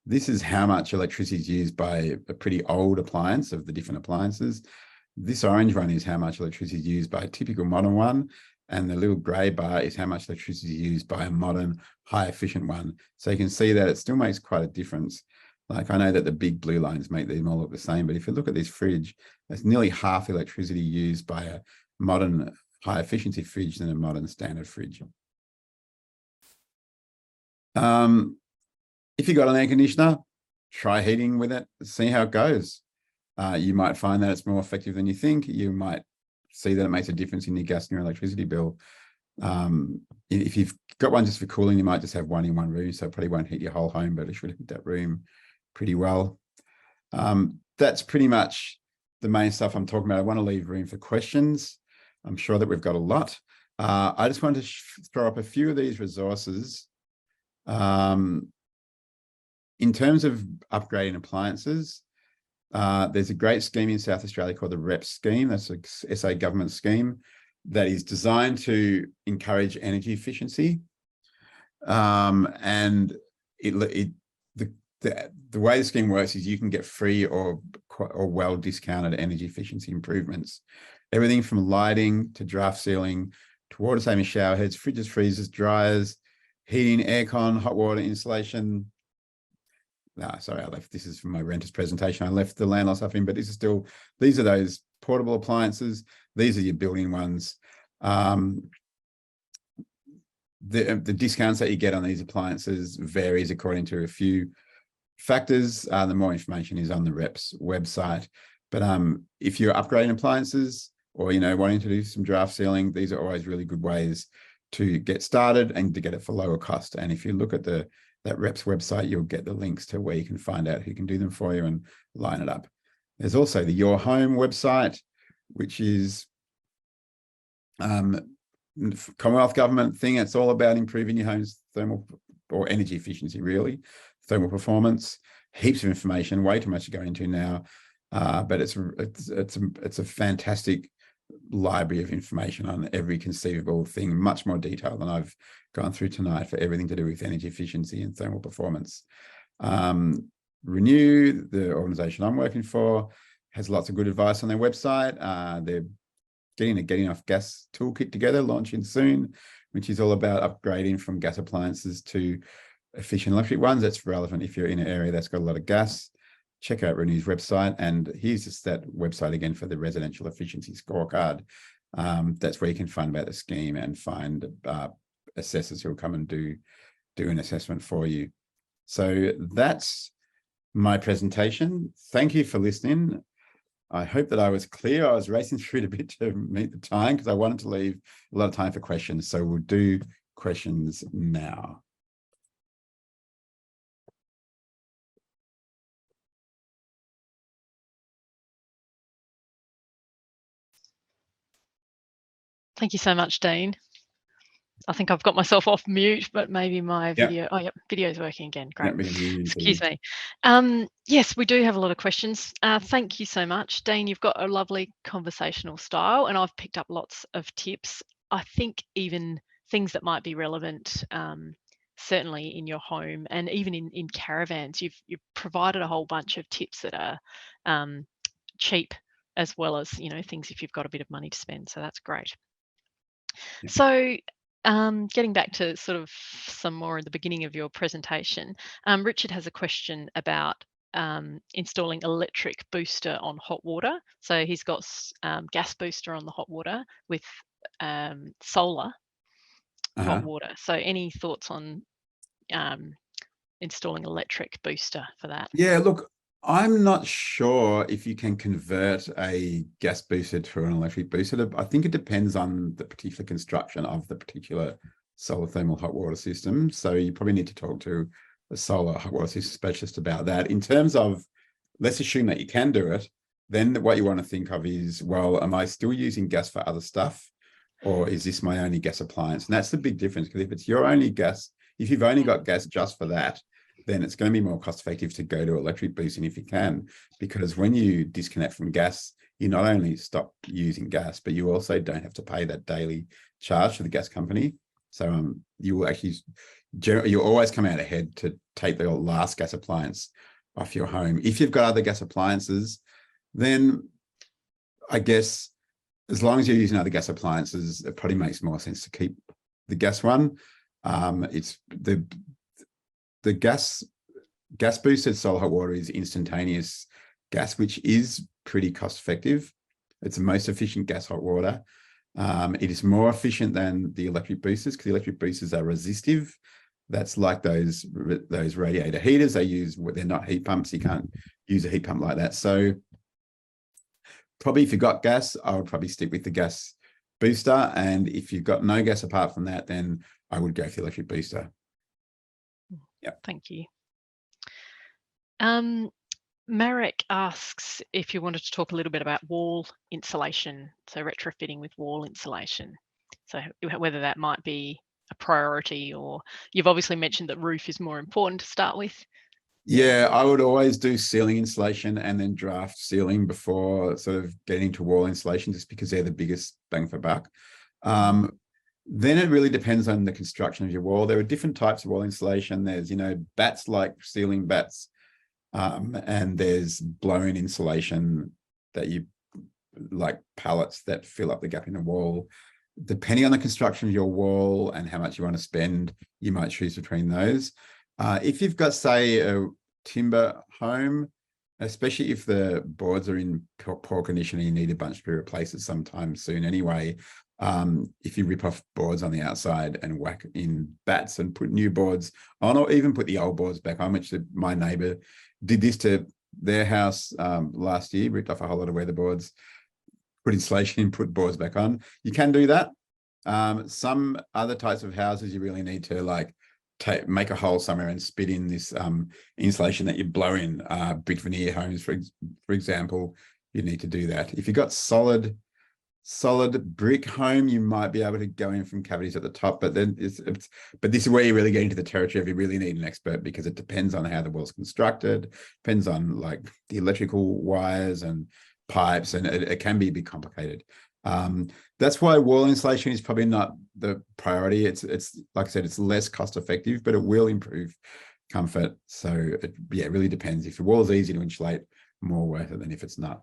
Speaker 2: This is how much electricity is used by a pretty old appliance of the different appliances. This orange one is how much electricity is used by a typical modern one. And the little gray bar is how much electricity is used by a modern, high efficient one. So you can see that it still makes quite a difference. Like, I know that the big blue lines make them all look the same, but if you look at this fridge, that's nearly half electricity used by a modern, high efficiency fridge than a modern standard fridge. If you've got an air conditioner, try heating with it, see how it goes. You might find that it's more effective than you think. You might see that it makes a difference in your gas and your electricity bill. If you've got one just for cooling, you might just have one in one room, so it probably won't heat your whole home, but it should heat that room pretty well. That's pretty much the main stuff I'm talking about. I want to leave room for questions. I'm sure that we've got a lot. I just wanted to throw up a few of these resources. In terms of upgrading appliances, there's a great scheme in South Australia called the REP scheme. That's a SA government scheme that is designed to encourage energy efficiency. And the way the scheme works is you can get free or well discounted energy efficiency improvements. Everything from lighting to draft sealing to water saving shower heads, fridges, freezers, dryers, heating, aircon, hot water installation. Sorry, I left. This is from my renter's presentation. I left the landlord stuff in, but this is still, these are those portable appliances. These are your built-in ones. The discounts that you get on these appliances varies according to a few factors. The more information is on the REP's website. But if you're upgrading appliances or, wanting to do some draft sealing, these are always really good ways to get started and to get it for lower cost. And if you look at that REP's website, you'll get the links to where you can find out who can do them for you and line it up. There's also the Your Home website, which is Commonwealth government thing. It's all about improving your home's thermal or energy efficiency, really, thermal performance. Heaps of information, way too much to go into now, but it's a fantastic library of information on every conceivable thing, much more detail than I've gone through tonight for everything to do with energy efficiency and thermal performance. Renew, the organization I'm working for, has lots of good advice on their website. They're getting a Getting Off Gas toolkit together, launching soon, which is all about upgrading from gas appliances to efficient electric ones. That's relevant if you're in an area that's got a lot of gas. Check out Renew's website. And here's just that website again for the residential efficiency scorecard. That's where you can find about the scheme and find assessors who will come and do an assessment for you. So that's my presentation. Thank you for listening. I hope that I was clear. I was racing through it a bit to meet the time because I wanted to leave a lot of time for questions. So we'll do questions now.
Speaker 1: Thank you so much, Dean. I think I've got myself off mute, but maybe my video. Yep. Oh, yep, video's working again. Great. Excuse me. Yes, we do have a lot of questions. Thank you so much, Dean. You've got a lovely conversational style, and I've picked up lots of tips. I think even things that might be relevant, certainly in your home and even in caravans. You've provided a whole bunch of tips that are cheap, as well as things if you've got a bit of money to spend. So that's great. Yep. So. Getting back to sort of some more in the beginning of your presentation, Richard has a question about installing electric booster on hot water. So he's got gas booster on the hot water with solar hot water. So any thoughts on installing electric booster for that?
Speaker 2: Yeah, look, I'm not sure if you can convert a gas booster to an electric booster. I think it depends on the particular construction of the particular solar thermal hot water system. So you probably need to talk to a solar hot water system specialist about that. In terms of, let's assume that you can do it, then what you want to think of is, well, am I still using gas for other stuff? Or is this my only gas appliance? And that's the big difference, because if it's your only gas, if you've only got gas just for that, then it's going to be more cost effective to go to electric boosting if you can, because when you disconnect from gas, you not only stop using gas, but you also don't have to pay that daily charge to the gas company. So you will actually, you'll always come out ahead to take the last gas appliance off your home. If you've got other gas appliances, then I guess as long as you're using other gas appliances, it probably makes more sense to keep the gas one. It's the gas boosted solar hot water is instantaneous gas, which is pretty cost effective. It's the most efficient gas hot water. It is more efficient than the electric boosters because the electric boosters are resistive. That's like those radiator heaters they use. They're not heat pumps. You can't use a heat pump like that. So probably if you've got gas, I would probably stick with the gas booster. And if you've got no gas apart from that, then I would go for the electric booster. Yeah.
Speaker 1: Thank you. Marek asks if you wanted to talk a little bit about wall insulation, so retrofitting with wall insulation. So whether that might be a priority, or you've obviously mentioned that roof is more important to start with.
Speaker 2: Yeah, I would always do ceiling insulation and then draft ceiling before sort of getting to wall insulation, just because they're the biggest bang for buck. Then it really depends on the construction of your wall. There are different types of wall insulation. There's, bats like ceiling bats, and there's blown insulation that you like pallets that fill up the gap in the wall. Depending on the construction of your wall and how much you want to spend, you might choose between those. If you've got, say, a timber home, especially if the boards are in poor condition and you need a bunch to be replaced sometime soon anyway, if you rip off boards on the outside and whack in bats and put new boards on, or even put the old boards back on, which my neighbour did this to their house last year, ripped off a whole lot of weatherboards, put insulation in, put boards back on. You can do that. Some other types of houses, you really need to make a hole somewhere and spit in this insulation that you blow in. Brick veneer homes, for example, you need to do that. If you've got solid brick home, you might be able to go in from cavities at the top, but then but this is where you really get into the territory of you really need an expert, because it depends on how the wall's constructed, depends on the electrical wires and pipes, and it can be a bit complicated. That's why wall insulation is probably not the priority. It's like I said, it's less cost effective, but it will improve comfort. So it really depends. If your wall is easy to insulate, more worth it than if it's not.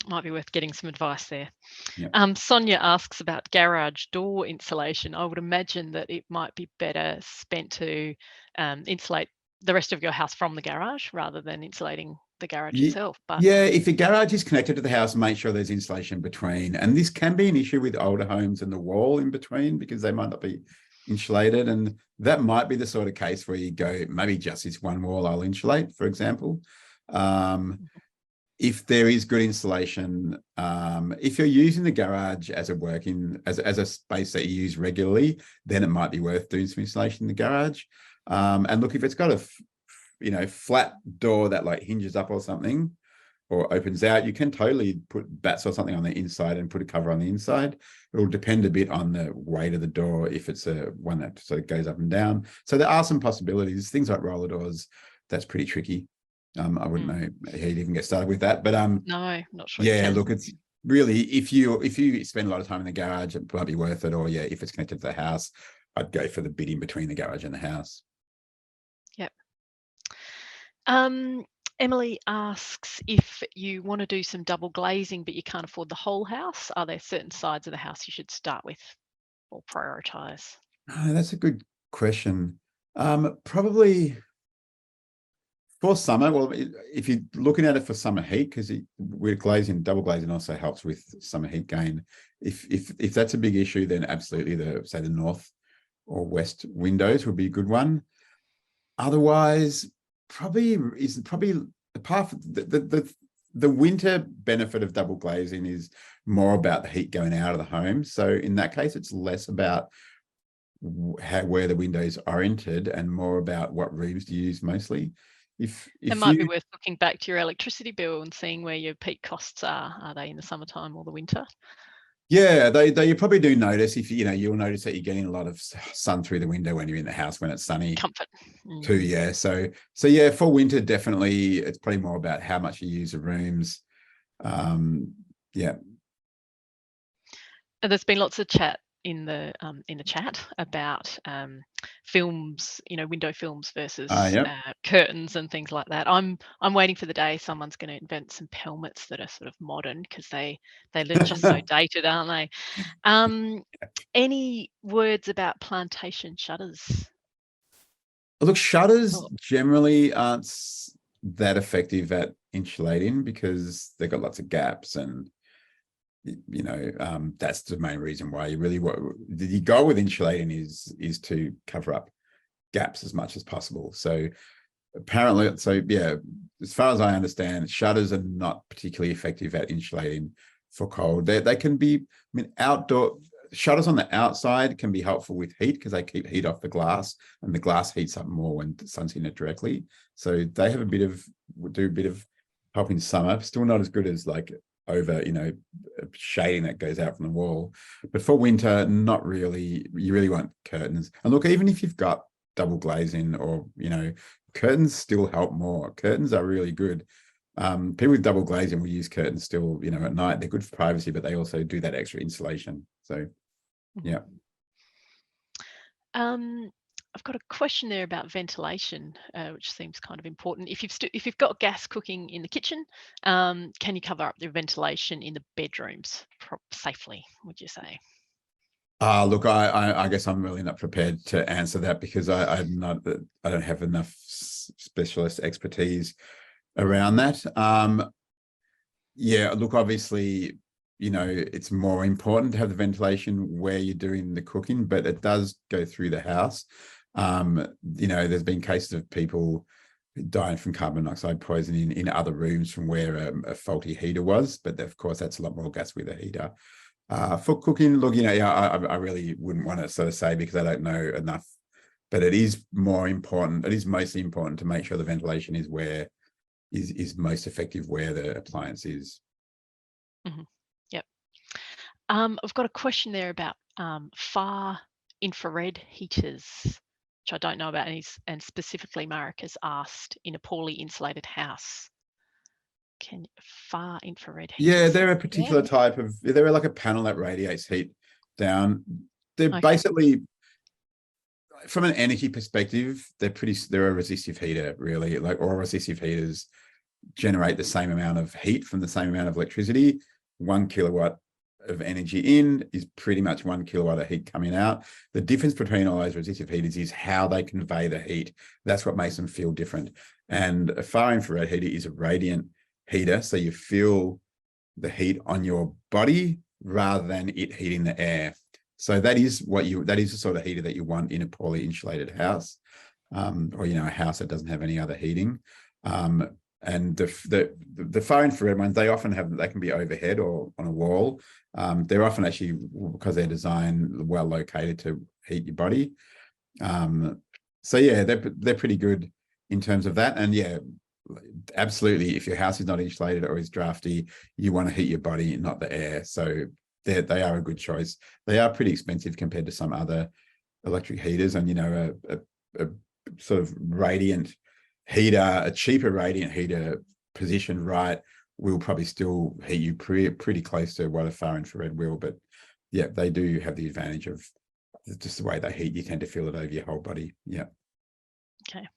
Speaker 1: Might be worth getting some advice there.
Speaker 2: Yep.
Speaker 1: Sonia asks about garage door insulation. I would imagine that it might be better spent to insulate the rest of your house from the garage rather than insulating the garage itself. But
Speaker 2: yeah, if your garage is connected to the house, make sure there's insulation between. And this can be an issue with older homes and the wall in between, because they might not be insulated. And that might be the sort of case where you go, maybe just this one wall I'll insulate, for example. If there is good insulation, if you're using the garage as a space that you use regularly, then it might be worth doing some insulation in the garage. And look, if it's got a flat door that hinges up or something, or opens out, you can totally put bats or something on the inside and put a cover on the inside. It will depend a bit on the weight of the door, if it's a one that sort of goes up and down. So there are some possibilities. Things like roller doors, that's pretty tricky. I wouldn't know how you'd even get started with that, but
Speaker 1: no, not sure.
Speaker 2: Yeah, look, it's really, if you spend a lot of time in the garage, it might be worth it. Or if it's connected to the house, I'd go for the bit in between the garage and the house.
Speaker 1: Yep. Emily asks if you want to do some double glazing, but you can't afford the whole house. Are there certain sides of the house you should start with or prioritize?
Speaker 2: That's a good question. Probably for summer. Well, if you're looking at it for summer heat, because we're double glazing also helps with summer heat gain. If that's a big issue, then absolutely the north or west windows would be a good one. Otherwise, probably apart from the winter benefit of double glazing is more about the heat going out of the home. So in that case, it's less about where the windows are oriented and more about what rooms to use mostly. It
Speaker 1: might be worth looking back to your electricity bill and seeing where your peak costs are. Are they in the summertime or the winter?
Speaker 2: Yeah, you probably do notice. You'll notice that you're getting a lot of sun through the window when you're in the house when it's sunny.
Speaker 1: Comfort.
Speaker 2: Too, yeah. So yeah, for winter, definitely, it's probably more about how much you use the rooms. Yeah.
Speaker 1: And there's been lots of chat in the chat about films, window films versus
Speaker 2: Yep.
Speaker 1: curtains and things like that. I'm waiting for the day someone's going to invent some pelmets that are sort of modern, because they look just so dated, aren't they? Any words about plantation shutters?
Speaker 2: Look, shutters
Speaker 1: Oh,
Speaker 2: generally aren't that effective at insulating because they've got lots of gaps, and that's the main reason why you go with insulating is to cover up gaps as much as possible. So apparently, yeah, as far as I understand, shutters are not particularly effective at insulating for cold. They can be, outdoor shutters on the outside can be helpful with heat because they keep heat off the glass, and the glass heats up more when the sun's in it directly. So they have do a bit of help in summer. Still not as good as like over, shading that goes out from the wall. But for winter, not really. You really want curtains. And look, even if you've got double glazing or, curtains still help more. Curtains are really good. People with double glazing will use curtains still, at night. They're good for privacy, but they also do that extra insulation. So, yeah.
Speaker 1: I've got a question there about ventilation, which seems kind of important. If you've got gas cooking in the kitchen, can you cover up the ventilation in the bedrooms safely, would you say?
Speaker 2: Look, I guess I'm really not prepared to answer that because I don't have enough specialist expertise around that. Yeah, look, obviously, it's more important to have the ventilation where you're doing the cooking, but it does go through the house. There's been cases of people dying from carbon monoxide poisoning in other rooms from where a faulty heater was, but of course that's a lot more gas with a heater. For cooking, look, I really wouldn't want to sort of say because I don't know enough, but it is more important. It is mostly important to make sure the ventilation is where is most effective where the appliance is.
Speaker 1: Mm-hmm. Yep. I've got a question there about far infrared heaters, which I don't know about, and specifically Marek has asked, in a poorly insulated house. Can far infrared heaters?
Speaker 2: Yeah, they're a particular type of. They're like a panel that radiates heat down. They're basically, from an energy perspective, they're a resistive heater, really. Like all resistive heaters generate the same amount of heat from the same amount of electricity. 1 kilowatt of energy in is pretty much 1 kilowatt of heat coming out. The difference between all those resistive heaters is how they convey the heat. That's what makes them feel different. And a far infrared heater is a radiant heater, so you feel the heat on your body rather than it heating the air. So that is the sort of heater that you want in a poorly insulated house, or a house that doesn't have any other heating. And the far infrared ones, they can be overhead or on a wall. They're often actually, because they're designed well located to heat your body. So yeah, they're pretty good in terms of that. And yeah, absolutely, if your house is not insulated or is drafty, you want to heat your body, not the air. So they are a good choice. They are pretty expensive compared to some other electric heaters, and a sort of radiant heater, a cheaper radiant heater positioned right, will probably still heat you pretty close to what a far infrared will. But yeah, they do have the advantage of just the way they heat. You tend to feel it over your whole body. Yeah.
Speaker 1: Okay.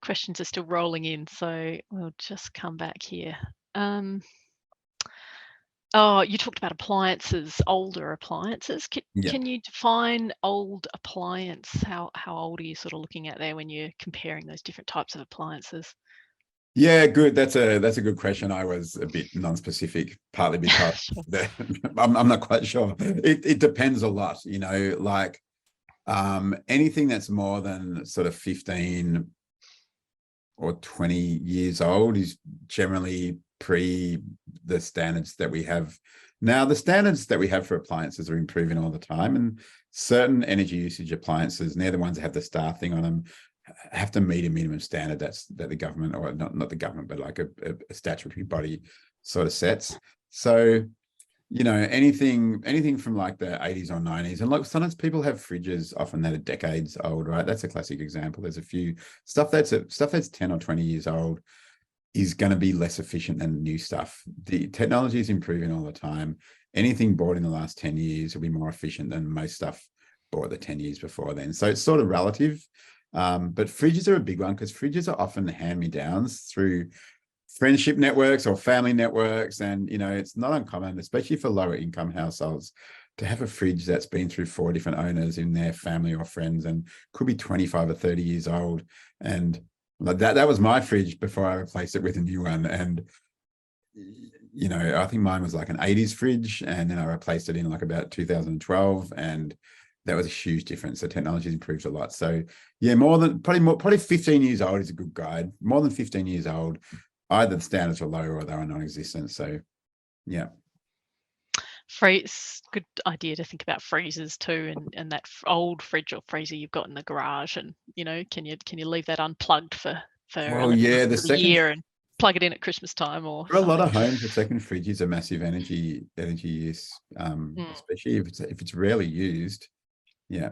Speaker 1: Questions are still rolling in, so we'll just come back here. Oh, you talked about appliances, older appliances. Can you define old appliance? How old are you sort of looking at there when you're comparing those different types of appliances?
Speaker 2: Yeah, good. That's a good question. I was a bit non-specific, partly because I'm not quite sure. It depends a lot, like anything that's more than sort of 15 or 20 years old is generally pre the standards that we have now. The standards that we have for appliances are improving all the time, and certain energy usage appliances, and they're the ones that have the star thing on them, have to meet a minimum standard that the government, or not the government, but like a statutory body sort of sets. So anything from like the 80s or 90s, and like sometimes people have fridges often that are decades old, right? That's a classic example. There's a few stuff that's 10 or 20 years old is going to be less efficient than new stuff. The technology is improving all the time, anything bought in the last 10 years will be more efficient than most stuff bought the 10 years before then. So it's sort of relative. But fridges are a big one because fridges are often hand-me-downs through friendship networks or family networks. And, it's not uncommon, especially for lower income households, to have a fridge that's been through 4 different owners in their family or friends and could be 25 or 30 years old. And that was my fridge before I replaced it with a new one. And, I think mine was like an 80s fridge, and then I replaced it in like about 2012. And that was a huge difference. So technology's improved a lot. So yeah, probably 15 years old is a good guide. More than 15 years old, either the standards are low or they are non-existent. So yeah.
Speaker 1: Good idea to think about freezers too, and that old fridge or freezer you've got in the garage, and can you leave that unplugged for
Speaker 2: Well, yeah,
Speaker 1: the year and plug it in at Christmas time or
Speaker 2: for a lot of homes, the second fridge is a massive energy use, especially if it's rarely used. Yeah,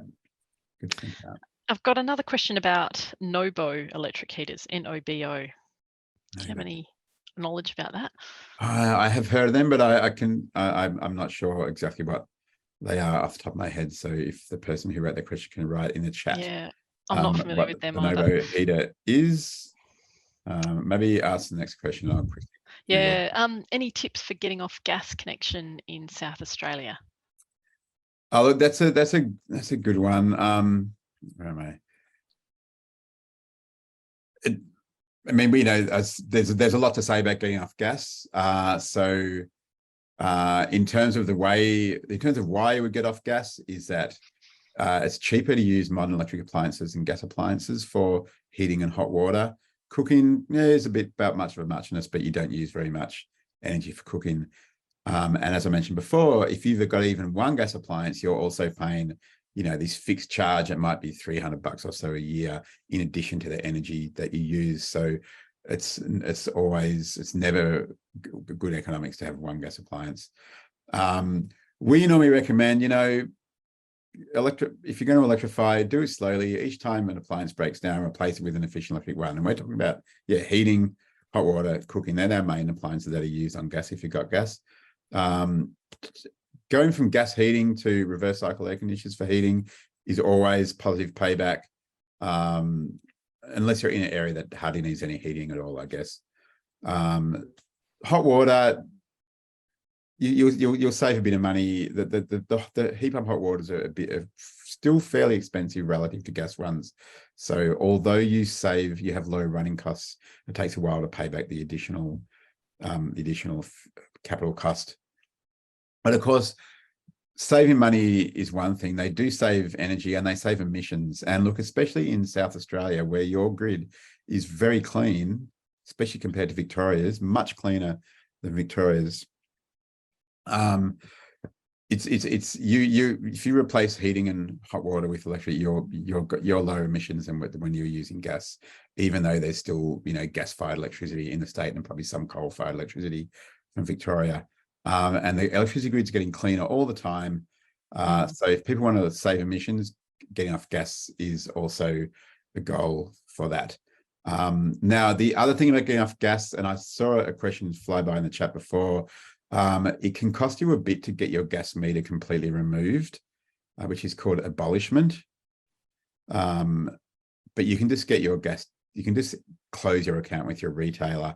Speaker 2: good to think about.
Speaker 1: I've got another question about Nobo electric heaters, Nobo. Do you have any knowledge about that?
Speaker 2: I have heard of them, but I'm not sure exactly what they are off the top of my head. So if the person who wrote the question can write in the chat,
Speaker 1: yeah, I'm not familiar with them
Speaker 2: the
Speaker 1: either.
Speaker 2: Nobo heater is. Maybe ask the next question. I'll quickly.
Speaker 1: Yeah. Any tips for getting off gas connection in South Australia?
Speaker 2: Oh, look, that's a good one. Where am I? There's a lot to say about getting off gas. So in terms of why you would get off gas is that it's cheaper to use modern electric appliances and gas appliances for heating and hot water. Cooking is a bit about much of a muchness, but you don't use very much energy for cooking. And as I mentioned before, if you've got even one gas appliance, you're also paying, this fixed charge. It might be $300 or so a year in addition to the energy that you use. So it's never good economics to have one gas appliance. We normally recommend, if you're going to electrify, do it slowly. Each time an appliance breaks down, replace it with an efficient electric one. And we're talking about, heating, hot water, cooking. They're our main appliances that are used on gas if you've got gas. Going from gas heating to reverse cycle air conditioners for heating is always positive payback, unless you're in an area that hardly needs any heating at all, I guess. Hot water, you'll save a bit of money. The heat pump hot waters are still fairly expensive relative to gas ones. So although you have low running costs, it takes a while to pay back the additional capital cost. But of course, saving money is one thing. They do save energy and they save emissions. And look, especially in South Australia, where your grid is very clean, especially compared to Victoria's, much cleaner than Victoria's. If you replace heating and hot water with electric, you're lower emissions than when you're using gas, even though there's still gas-fired electricity in the state and probably some coal-fired electricity from Victoria. And the electricity grid's getting cleaner all the time. So if people want to save emissions, getting off gas is also a goal for that. Now, the other thing about getting off gas, and I saw a question fly by in the chat before, it can cost you a bit to get your gas meter completely removed, which is called abolishment. But you can just you can just close your account with your retailer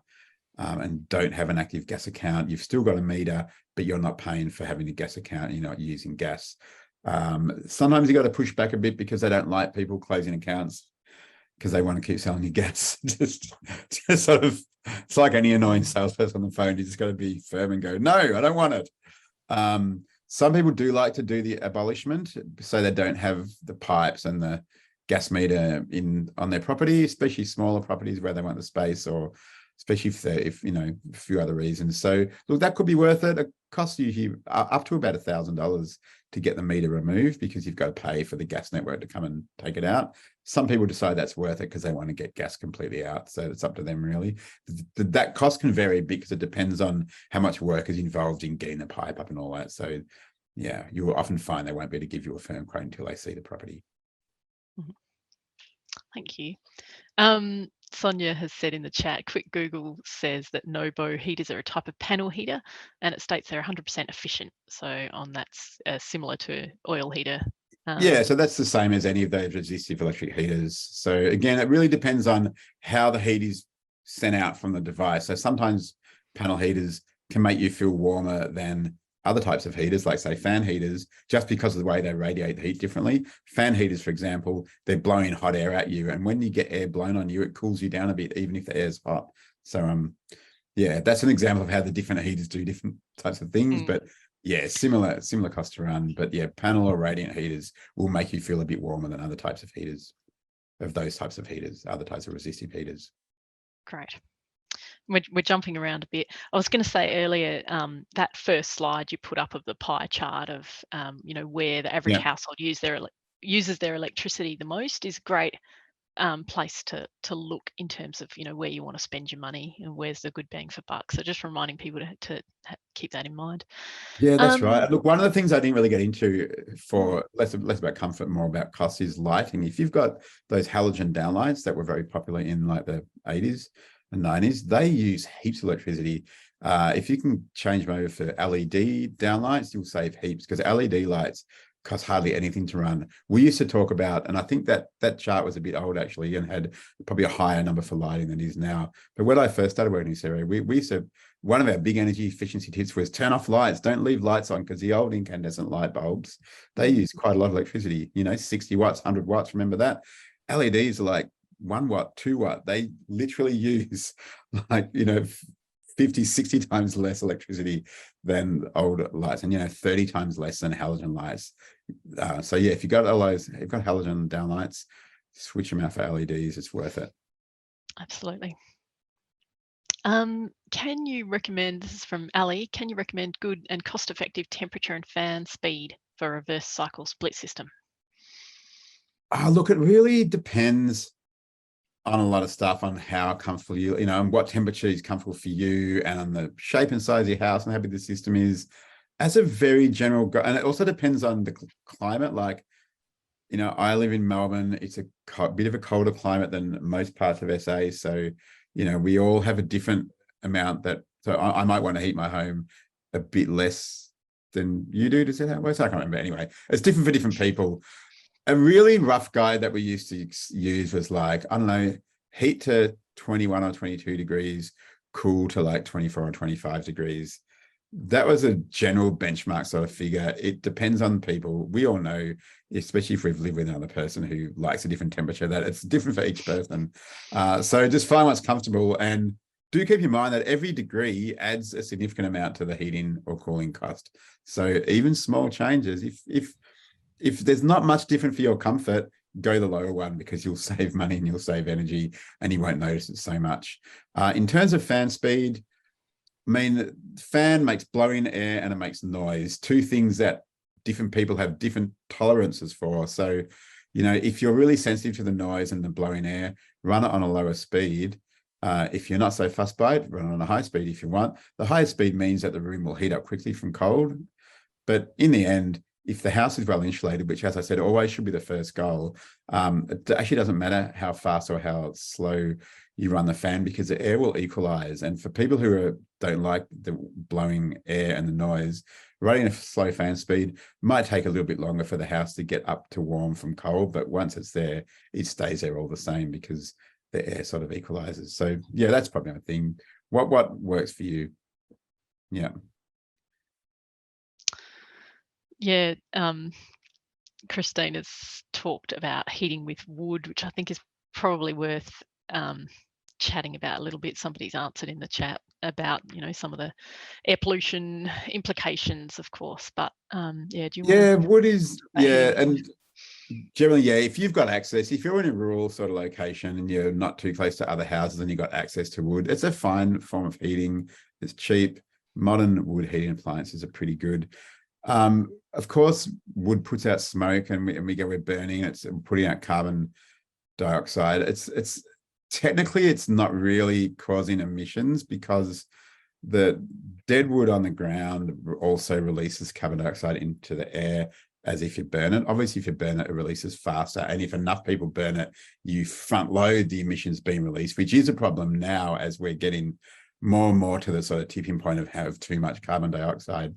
Speaker 2: and don't have an active gas account. You've still got a meter, but you're not paying for having a gas account and you're not using gas. Sometimes you got to push back a bit because they don't like people closing accounts because they want to keep selling you gas. just sort of, it's like any annoying salesperson on the phone. You just got to be firm and go, no, I don't want it. Some people do like to do the abolishment so they don't have the pipes and the gas meter on their property, especially smaller properties where they want the space, or especially if a few other reasons. So look, that could be worth it. It costs you up to about $1,000 to get the meter removed because you've got to pay for the gas network to come and take it out. Some people decide that's worth it because they want to get gas completely out. So it's up to them, really. That cost can vary a bit because it depends on how much work is involved in getting the pipe up and all that. So yeah, you will often find they won't be able to give you a firm quote until they see the property.
Speaker 1: Thank you. Sonia has said in the chat, quick Google says that no-bow heaters are a type of panel heater, and it states they're 100% efficient. So that's similar to oil heater.
Speaker 2: Yeah, so that's the same as any of those resistive electric heaters. So again, it really depends on how the heat is sent out from the device. So sometimes panel heaters can make you feel warmer than other types of heaters, like say fan heaters, just because of the way they radiate heat differently. Fan heaters, for example, they're blowing hot air at you, and when you get air blown on you, it cools you down a bit, even if the air's hot. So yeah, that's an example of how the different heaters do different types of things. But yeah, similar cost to run. But yeah, panel or radiant heaters will make you feel a bit warmer than other types of heaters, other types of resistive heaters.
Speaker 1: Great. We're jumping around a bit. I was going to say earlier, that first slide you put up of the pie chart of, where the average household uses their electricity the most is great place to look in terms of, where you want to spend your money and where's the good bang for buck. So just reminding people to keep that in mind.
Speaker 2: Yeah, that's right. Look, one of the things I didn't really get into for less about comfort, more about cost is lighting. If you've got those halogen downlights that were very popular in like the 80s and 90s, they use heaps of electricity. If you can change them over for LED downlights, you'll save heaps, because LED lights cost hardly anything to run. We used to talk about, and I think that chart was a bit old actually, and had probably a higher number for lighting than it is now. But when I first started working in this area, we used to, one of our big energy efficiency tips was turn off lights, don't leave lights on, because the old incandescent light bulbs, they use quite a lot of electricity, 60 watts, 100 watts, remember that? LEDs are like 1 watt, 2 watt. They literally use like, 50, 60 times less electricity than old lights, and 30 times less than halogen lights. So yeah, if you've got halogen downlights, switch them out for LEDs. It's worth it.
Speaker 1: Absolutely. Can you recommend, this is from Ali, can you recommend good and cost-effective temperature and fan speed for a reverse cycle split system?
Speaker 2: Look, it really depends on a lot of stuff, on how comfortable you, and what temperature is comfortable for you, and on the shape and size of your house and how big the system is. As a very general, and it also depends on the climate. Like, I live in Melbourne. It's a bit of a colder climate than most parts of SA. So, we all have a different amount so I might want to heat my home a bit less than you do. Does it that way? So I can't remember. Anyway, it's different for different people. A really rough guide that we used to use was like, I don't know, heat to 21 or 22 degrees, cool to like 24 or 25 degrees. That was a general benchmark sort of figure. It depends on people. We all know, especially if we've lived with another person who likes a different temperature, that it's different for each person. So just find what's comfortable, and do keep in mind that every degree adds a significant amount to the heating or cooling cost. So even small changes, if there's not much different for your comfort, go the lower one, because you'll save money and you'll save energy and you won't notice it so much. In terms of fan speed, I mean, fan makes blowing air and it makes noise, two things that different people have different tolerances for. So, if you're really sensitive to the noise and the blowing air, run it on a lower speed. If you're not so fussed by it, run it on a high speed if you want. The higher speed means that the room will heat up quickly from cold. But in the end, if the house is well insulated, which, as I said, always should be the first goal, it actually doesn't matter how fast or how slow you run the fan, because the air will equalize. And for people who don't like the blowing air and the noise, running a slow fan speed might take a little bit longer for the house to get up to warm from cold, but once it's there, it stays there all the same, because the air sort of equalizes. So yeah, that's probably my thing. What works for you? Yeah.
Speaker 1: Yeah, Christine has talked about heating with wood, which I think is probably worth chatting about a little bit. Somebody's answered in the chat about, some of the air pollution implications, of course. But yeah, do you want to?
Speaker 2: Wood is, and generally, if you've got access, if you're in a rural sort of location and you're not too close to other houses and you've got access to wood, it's a fine form of heating. It's cheap. Modern wood heating appliances are pretty good. Of course, wood puts out smoke, and we're burning. It's putting out carbon dioxide. It's technically, it's not really causing emissions, because the dead wood on the ground also releases carbon dioxide into the air, as if you burn it. Obviously, if you burn it, it releases faster. And if enough people burn it, you front load the emissions being released, which is a problem now as we're getting more and more to the sort of tipping point of have too much carbon dioxide.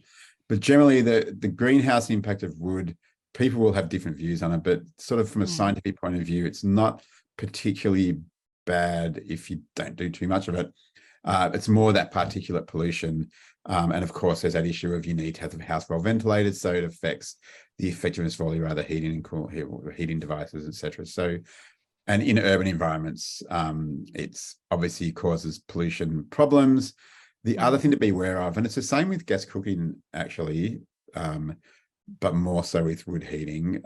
Speaker 2: But generally, the greenhouse impact of wood, people will have different views on it, but sort of from a scientific point of view, it's not particularly bad if you don't do too much of it. It's more that particulate pollution. And of course, there's that issue of you need to have the house well ventilated, so it affects the effectiveness of all your other heating devices, etc. So, and in urban environments, it's obviously causes pollution problems. The other thing to be aware of, and it's the same with gas cooking actually, but more so with wood heating,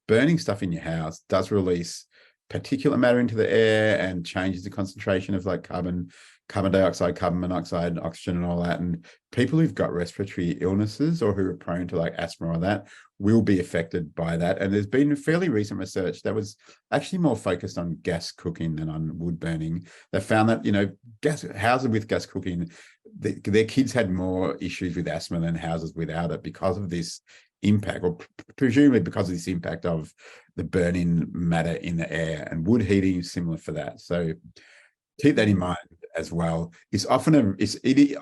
Speaker 2: burning stuff in your house does release particulate matter into the air and changes the concentration of like carbon dioxide, carbon monoxide, oxygen, and all that. And people who've got respiratory illnesses or who are prone to like asthma or that will be affected by that. And there's been fairly recent research that was actually more focused on gas cooking than on wood burning. They found that, you know, houses with gas cooking, their kids had more issues with asthma than houses without it because of this impact, or presumably because of this impact of the burning matter in the air. And wood heating is similar for that. So keep that in mind as well. It's often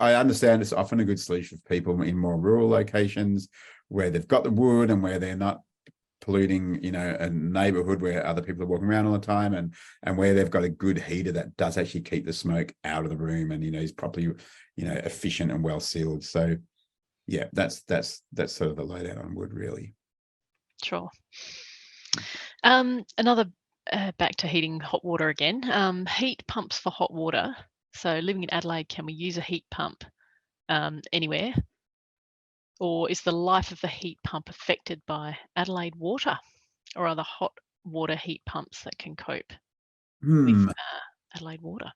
Speaker 2: I understand it's often a good solution for people in more rural locations where they've got the wood and where they're not polluting, you know, a neighborhood where other people are walking around all the time, and where they've got a good heater that does actually keep the smoke out of the room and, you know, is properly, you know, efficient and well sealed. So yeah, that's sort of the lowdown on wood, really.
Speaker 1: Sure. Another back to heating hot water again. Heat pumps for hot water. So living in Adelaide, can we use a heat pump anywhere? Or is the life of the heat pump affected by Adelaide water? Or are there hot water heat pumps that can cope with Adelaide water?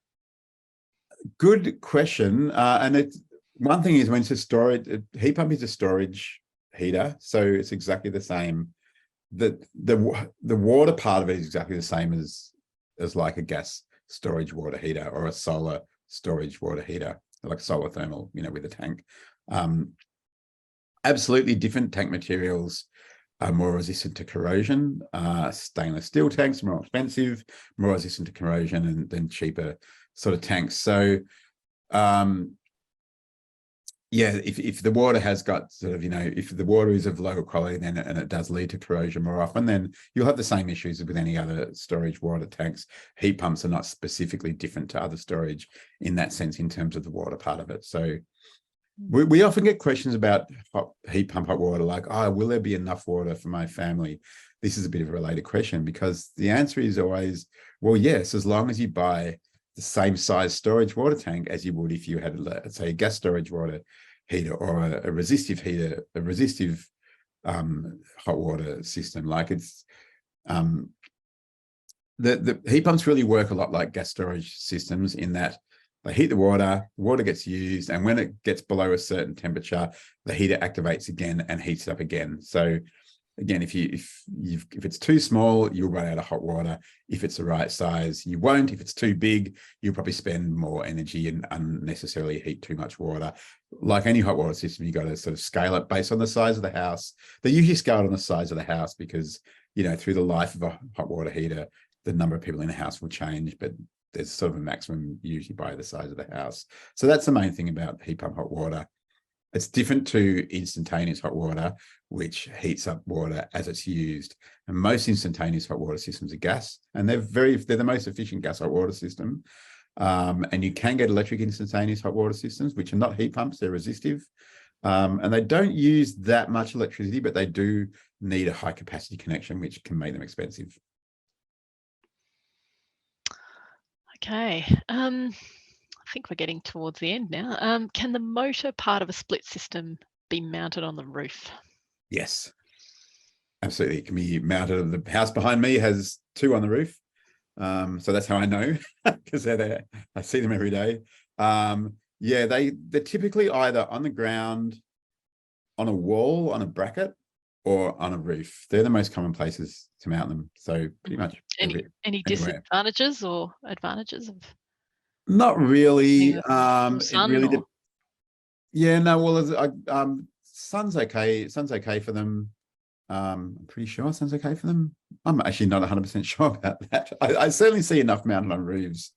Speaker 2: Good question. And it's one thing is when it's a storage, heat pump is a storage heater, so it's exactly the same. The water part of it is exactly the same as like a gas storage water heater or a solar storage water heater, like solar thermal, you know, with a tank. Absolutely different tank materials are more resistant to corrosion. Stainless steel tanks are more expensive, more resistant to corrosion than cheaper sort of tanks. So yeah, if the water has got sort of, you know, if the water is of lower quality, then and it does lead to corrosion more often, then you'll have the same issues with any other storage water tanks. Heat pumps are not specifically different to other storage in that sense in terms of the water part of it. So we often get questions about heat pump hot water, like, oh, will there be enough water for my family? This is a bit of a related question because the answer is always, well, yes, as long as you buy the same size storage water tank as you would if you had, let's say, a gas storage water heater or a resistive heater, a resistive hot water system. Like it's the heat pumps really work a lot like gas storage systems in that they heat the water gets used, and when it gets below a certain temperature, the heater activates again and heats it up again. So again, if it's too small, you'll run out of hot water. If it's the right size, you won't. If it's too big, you'll probably spend more energy and unnecessarily heat too much water. Like any hot water system, you got to sort of scale it based on the size of the house. They usually scale it on the size of the house because, you know, through the life of a hot water heater, the number of people in the house will change, but there's sort of a maximum usually by the size of the house. So that's the main thing about heat pump hot water. It's different to instantaneous hot water, which heats up water as it's used. And most instantaneous hot water systems are gas, and they're the most efficient gas hot water system. And you can get electric instantaneous hot water systems, which are not heat pumps, they're resistive. And they don't use that much electricity, but they do need a high capacity connection, which can make them expensive.
Speaker 1: Okay. I think we're getting towards the end now. Can the motor part of a split system be mounted on the roof?
Speaker 2: Yes, absolutely. It can be mounted. The house behind me has two on the roof. So that's how I know, because they're there. I see them every day. Yeah, they're typically either on the ground, on a wall, on a bracket, or on a roof. They're the most common places to mount them. So pretty much
Speaker 1: any disadvantages or advantages of?
Speaker 2: Not really.
Speaker 1: It really.
Speaker 2: Yeah, no. Well, sun's okay. Sun's okay for them. I'm pretty sure sounds okay for them. I'm actually not 100% sure about that. I certainly see enough mounted on roofs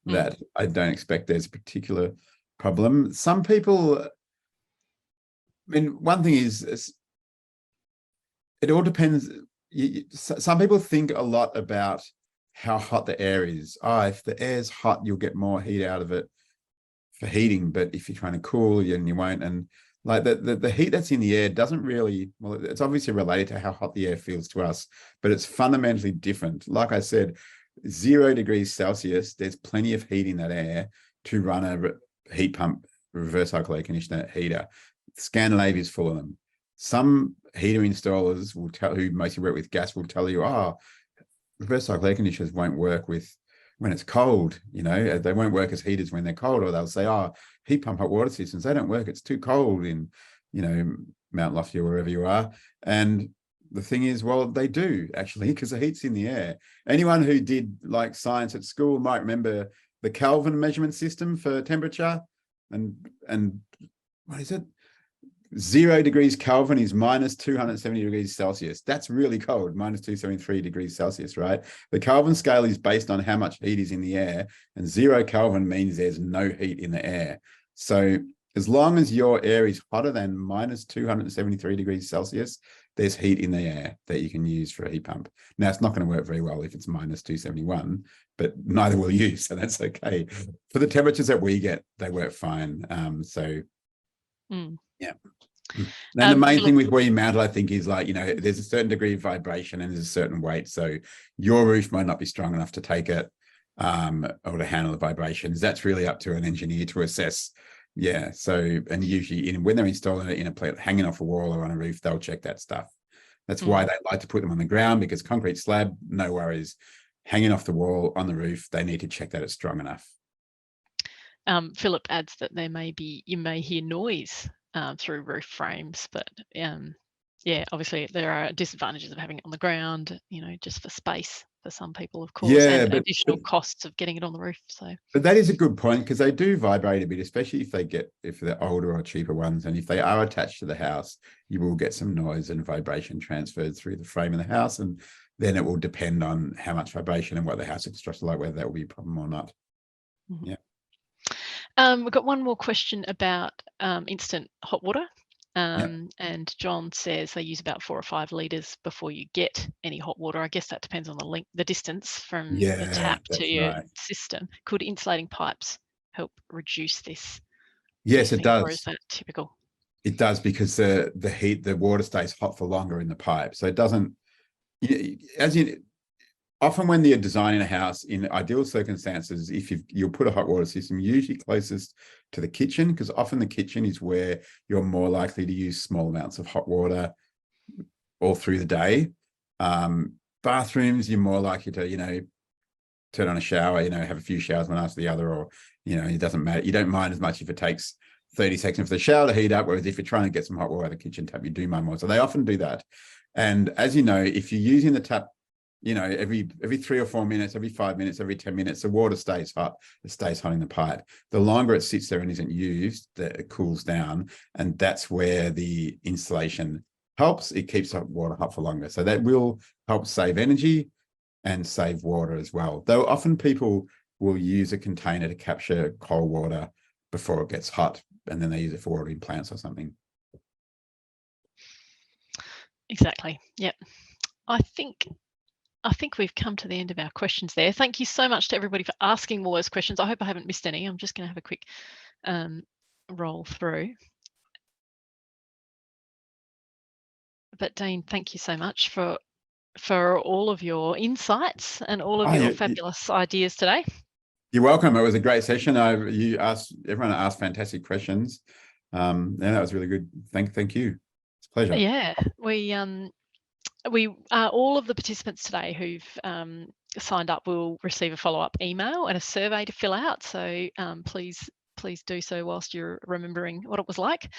Speaker 2: that I don't expect there's a particular problem. Some people, I mean, one thing is it all depends. Some people think a lot about how hot the air is. If the air's hot, you'll get more heat out of it for heating, but if you're trying to cool, then you won't. And like the heat that's in the air doesn't really, well, it's obviously related to how hot the air feels to us, but it's fundamentally different. Like I said, 0 degrees Celsius, there's plenty of heat in that air to run a heat pump, reverse cycle air conditioner heater. Scandinavia is full of them. Some heater installers will tell, who mostly work with gas, will tell you, reverse cycle air conditioners won't work with when it's cold, they won't work as heaters when they're cold, or they'll say, heat pump hot water systems, they don't work, it's too cold in, Mount Lofty or wherever you are. And the thing is, well, they do actually, because the heat's in the air. Anyone who did like science at school might remember the Kelvin measurement system for temperature, and what is it? 0 degrees Kelvin is minus 270 degrees Celsius. That's really cold, minus 273 degrees Celsius, right? The Kelvin scale is based on how much heat is in the air, and 0 Kelvin means there's no heat in the air. So as long as your air is hotter than minus 273 degrees Celsius, there's heat in the air that you can use for a heat pump. Now, it's not going to work very well if it's minus 271, but neither will you, so that's okay. For the temperatures that we get, they work fine. Yeah. And the main thing with where you mount it, I think, is like, there's a certain degree of vibration and there's a certain weight. So your roof might not be strong enough to take it or to handle the vibrations. That's really up to an engineer to assess. Yeah. So, and usually when they're installing it in a plate hanging off a wall or on a roof, they'll check that stuff. That's why they like to put them on the ground, because concrete slab, no worries. Hanging off the wall on the roof, they need to check that it's strong enough.
Speaker 1: Philip adds that you may hear noise through roof frames, but yeah, obviously there are disadvantages of having it on the ground, just for space for some people, of course, and additional costs of getting it on the roof.
Speaker 2: But that is a good point, because they do vibrate a bit, especially if they're older or cheaper ones, and if they are attached to the house, you will get some noise and vibration transferred through the frame of the house, and then it will depend on how much vibration and what the house is constructed like, whether that will be a problem or not. Yeah.
Speaker 1: We've got one more question about instant hot water. And John says they use about 4 or 5 litres before you get any hot water. I guess that depends on the distance from your tap to your system. Could insulating pipes help reduce this?
Speaker 2: Yes, it does.
Speaker 1: Or is that typical?
Speaker 2: It does, because the water stays hot for longer in the pipe. So it doesn't, often when you're designing a house, in ideal circumstances, if you'll put a hot water system usually closest to the kitchen, because often the kitchen is where you're more likely to use small amounts of hot water all through the day. Bathrooms, you're more likely to, turn on a shower, have a few showers one after the other, or, it doesn't matter. You don't mind as much if it takes 30 seconds for the shower to heat up, whereas if you're trying to get some hot water out of the kitchen tap, you do mind more. So they often do that. And as you know, if you're using the tap, every 3 or 4 minutes, every 5 minutes, every 10 minutes, the water stays hot. It stays hot in the pipe. The longer it sits there and isn't used, it cools down. And that's where the insulation helps. It keeps the water hot for longer. So that will help save energy and save water as well. Though often people will use a container to capture cold water before it gets hot, and then they use it for watering plants or something.
Speaker 1: Exactly. Yep. I think we've come to the end of our questions there. Thank you so much to everybody for asking all those questions. I hope I haven't missed any. I'm just going to have a quick roll through. But Dean, thank you so much for all of your insights and all of your fabulous ideas today.
Speaker 2: You're welcome. It was a great session. Everyone asked fantastic questions. And that was really good. Thank you. It's a pleasure.
Speaker 1: Yeah, we all of the participants today who've signed up will receive a follow-up email and a survey to fill out. So please do so whilst you're remembering what it was like.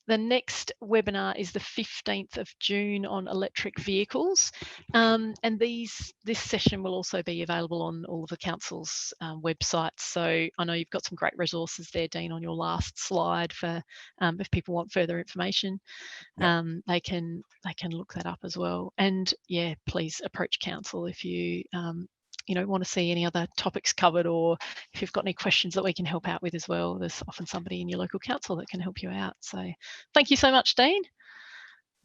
Speaker 1: The next webinar is the 15th of June on electric vehicles. And this session will also be available on all of the council's websites. So I know you've got some great resources there, Dean, on your last slide for if people want further information. They can look that up as well. And yeah, please approach council if you want to see any other topics covered, or if you've got any questions that we can help out with as well. There's often somebody in your local council that can help you out. So thank you so much, Dean.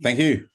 Speaker 2: Thank you.